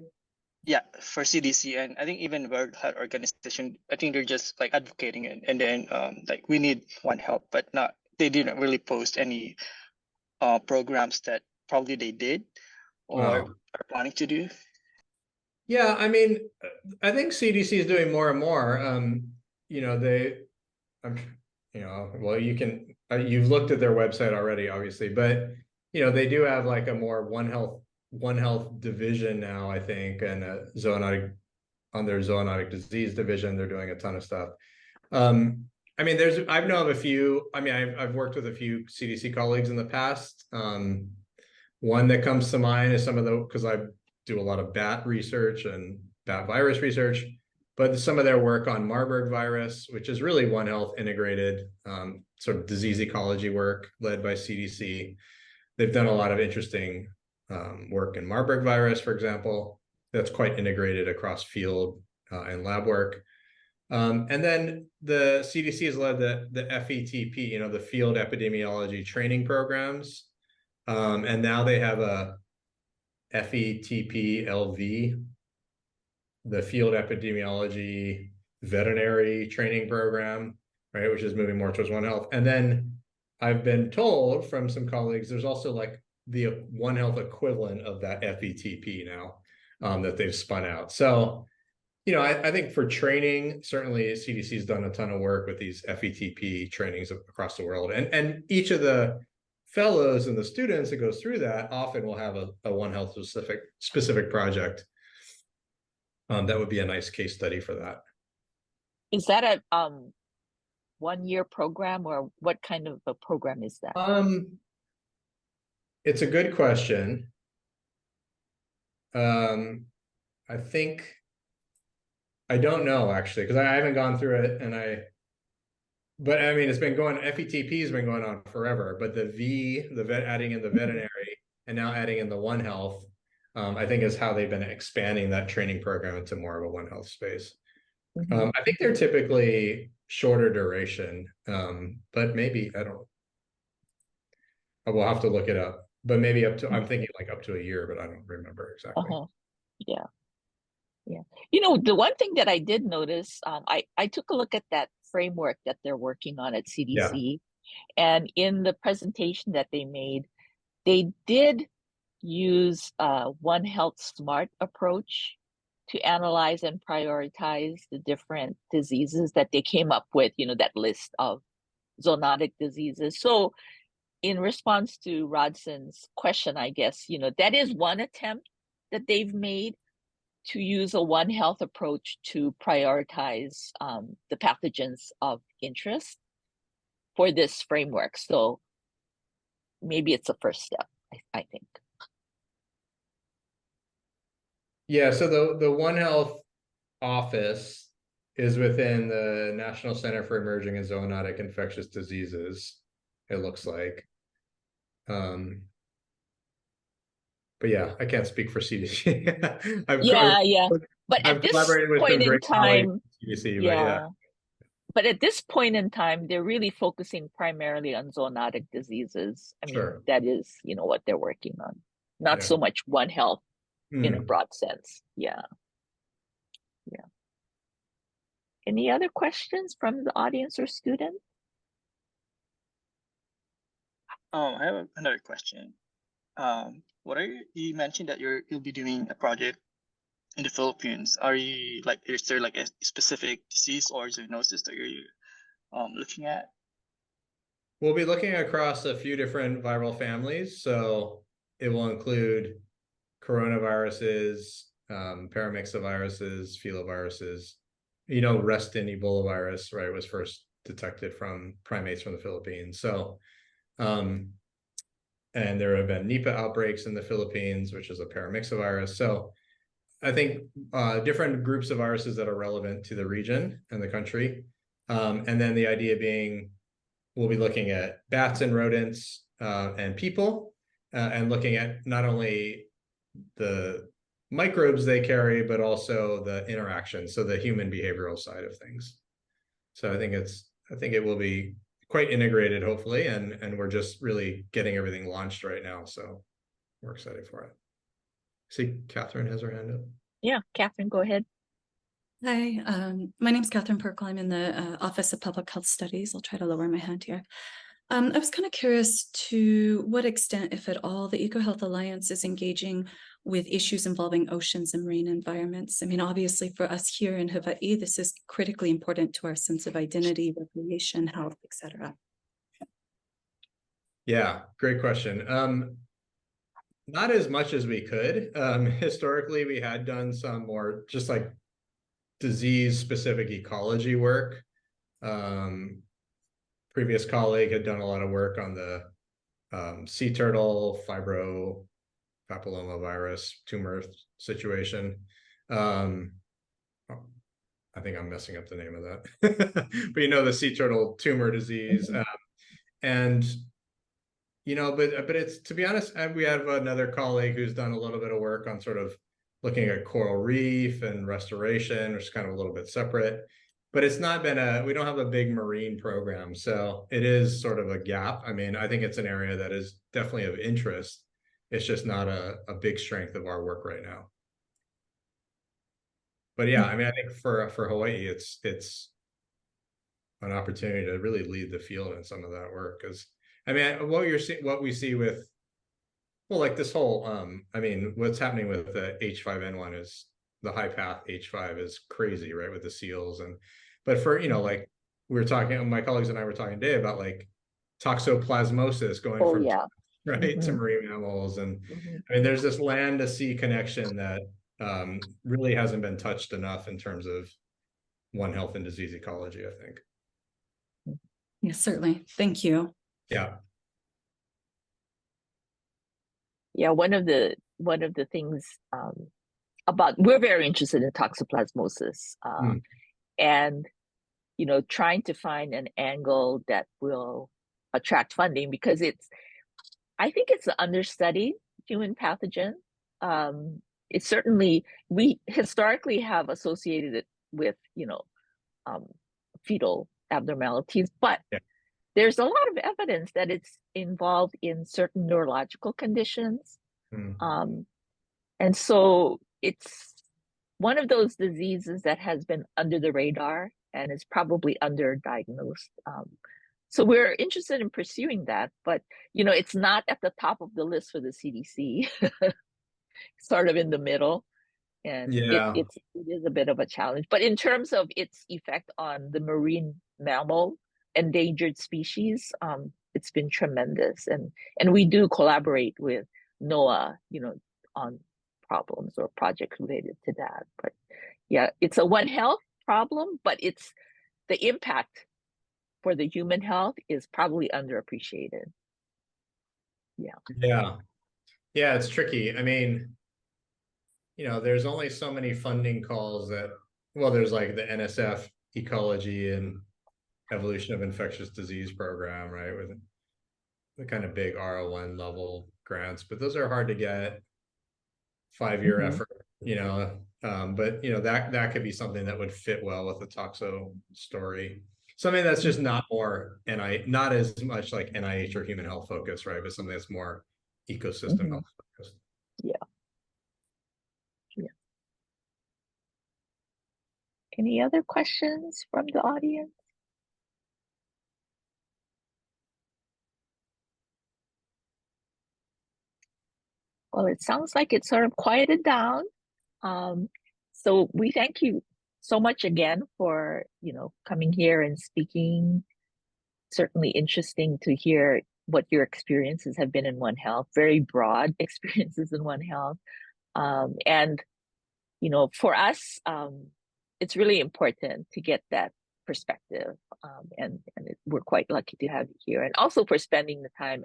Yeah, for CDC, and I think even World Health Organization, I think they're just like advocating it, and then we need One Health, but they didn't really post any programs that probably they did or are planning to do.
Yeah, I mean, I think CDC is doing more and more. You know, well, you've looked at their website already, obviously, but you know, they do have like a more One Health division now, I think, and on their zoonotic disease division, they're doing a ton of stuff. I mean, I've known of a few. I mean, I've worked with a few CDC colleagues in the past. One that comes to mind is because I do a lot of bat research and bat virus research, but some of their work on Marburg virus, which is really One Health integrated sort of disease ecology work led by CDC. They've done a lot of interesting work in Marburg virus, for example. that's quite integrated across field and lab work. And then the CDC has led the FETP, the field epidemiology training programs. And now they have a FETP LV, the field epidemiology veterinary training program, right, which is moving more towards One Health. And then I've been told from some colleagues, there's also like the One Health equivalent of that FETP now that they've spun out. So, I think for training, certainly CDC has done a ton of work with these FETP trainings across the world. And each of the fellows and the students that goes through that often will have a One Health specific project. That would be a nice case study for that.
Is that a 1-year program, or what kind of a program is that?
It's a good question. I think I don't know actually, because I haven't gone through it, but I mean, it's been going, FETP has been going on forever, but adding in the veterinary and now adding in the One Health, I think is how they've been expanding that training program into more of a One Health space.
Mhm.
I think they're typically shorter duration, but maybe, I don't, we'll have to look it up, but maybe I'm thinking like up to a year, but I don't remember exactly.
Yeah. The one thing that I did notice, I took a look at that framework that they're working on at CDC, and in the presentation that they made, they did use a One Health SMART approach to analyze and prioritize the different diseases that they came up with, that list of zoonotic diseases. So in response to Rodson's question, I guess, that is one attempt that they've made to use a One Health approach to prioritize the pathogens of interest for this framework. So maybe it's a first step, I think.
Yeah, so the One Health office is within the National Center for Emerging and Zoonotic Infectious Diseases, it looks like. But yeah, I can't speak for CDC.
But
I've
at this
collaborated with some
point in
great colleagues
time,
at CDC,
but at this point in time, they're really focusing primarily on zoonotic diseases. I mean, that is, what they're working on. Not so much One Health in a broad sense. Yeah. Any other questions from the audience or students?
I have another question. You mentioned that you'll be doing a project in the Philippines. Is there like a specific disease or zoonosis that you're looking at?
We'll be looking across a few different viral families. So it will include coronaviruses, paramyxoviruses, filoviruses. Restin Ebola virus, right, was first detected from primates from the Philippines. So, and there have been Nipah outbreaks in the Philippines, which is a paramyxovirus. So I think different groups of viruses that are relevant to the region and the country. And then the idea being, we'll be looking at bats and rodents and people, and looking at not only the microbes they carry, but also the interaction, so the human behavioral side of things. So I think it will be quite integrated, hopefully, and we're just really getting everything launched right now. So we're excited for it. See, Catherine has her hand up.
Yeah, Catherine, go ahead.
Hi, my name is Catherine Perkle. I'm in the Office of Public Health Studies. I'll try to lower my hand here. I was kind of curious to what extent, if at all, the EcoHealth Alliance is engaging with issues involving oceans and marine environments. I mean, obviously for us here in Hawaii, this is critically important to our sense of identity, recreation, health, etc.
Yeah, great question. Not as much as we could. Historically, we had done some more just like disease-specific ecology work. Previous colleague had done a lot of work on the sea turtle fibropapillomavirus tumor situation. I think I'm messing up the name of that, but the sea turtle tumor disease, and but it's, to be honest, we have another colleague who's done a little bit of work on sort of looking at coral reef and restoration, which is kind of a little bit separate. But it's not been we don't have a big marine program. So it is sort of a gap. I mean, I think it's an area that is definitely of interest. It's just not a big strength of our work right now. But yeah, I mean, I think for Hawaii, it's an opportunity to really lead the field in some of that work. Because I mean, what we see with, well, like this whole I mean, what's happening with the H5N1 is the high path H5 is crazy, right? With the seals but for, like we were talking, my colleagues and I were talking today about like toxoplasmosis going
Oh,
from
yeah.
right to marine mammals. And I mean, there's this land to sea connection that really hasn't been touched enough in terms of One Health and disease ecology, I think.
Yes, certainly. Thank you.
Yeah.
Yeah, one of the things we're very interested in toxoplasmosis, and trying to find an angle that will attract funding, because I think it's an understudied human pathogen. It's certainly, we historically have associated it with fetal abnormalities, but there's a lot of evidence that it's involved in certain neurological conditions. And so it's one of those diseases that has been under the radar and is probably underdiagnosed. So we're interested in pursuing that, but it's not at the top of the list for the CDC, sort of in the middle. And it is a bit of a challenge. But in terms of its effect on the marine mammal endangered species, it's been tremendous. And we do collaborate with NOAA, on problems or projects related to that. But yeah, it's a One Health problem, but it's the impact for the human health is probably underappreciated.
Yeah, it's tricky. I mean, there's only so many funding calls that, well, there's like the NSF Ecology and Evolution of Infectious Disease program, right? With the kind of big R01 level grants, but those are hard to get, 5-year effort, but that could be something that would fit well with the toxo story. Something that's just not as much like NIH or human health focused, right? But something that's more ecosystem health focused.
Yeah. Any other questions from the audience? Well, it sounds like it's sort of quieted down. So we thank you so much again for, coming here and speaking. Certainly interesting to hear what your experiences have been in One Health, very broad experiences in One Health. And, for us, it's really important to get that perspective. And we're quite lucky to have you here, and also for spending the time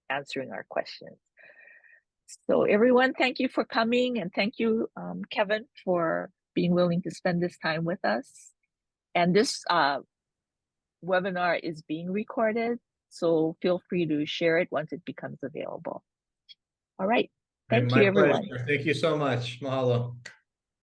answering our questions. So everyone, thank you for coming, and thank you, Kevin, for being willing to spend this time with us. And this webinar is being recorded, so feel free to share it once it becomes available. All right. Thank you, everyone.
Pleasure. Thank you so much. Mahalo.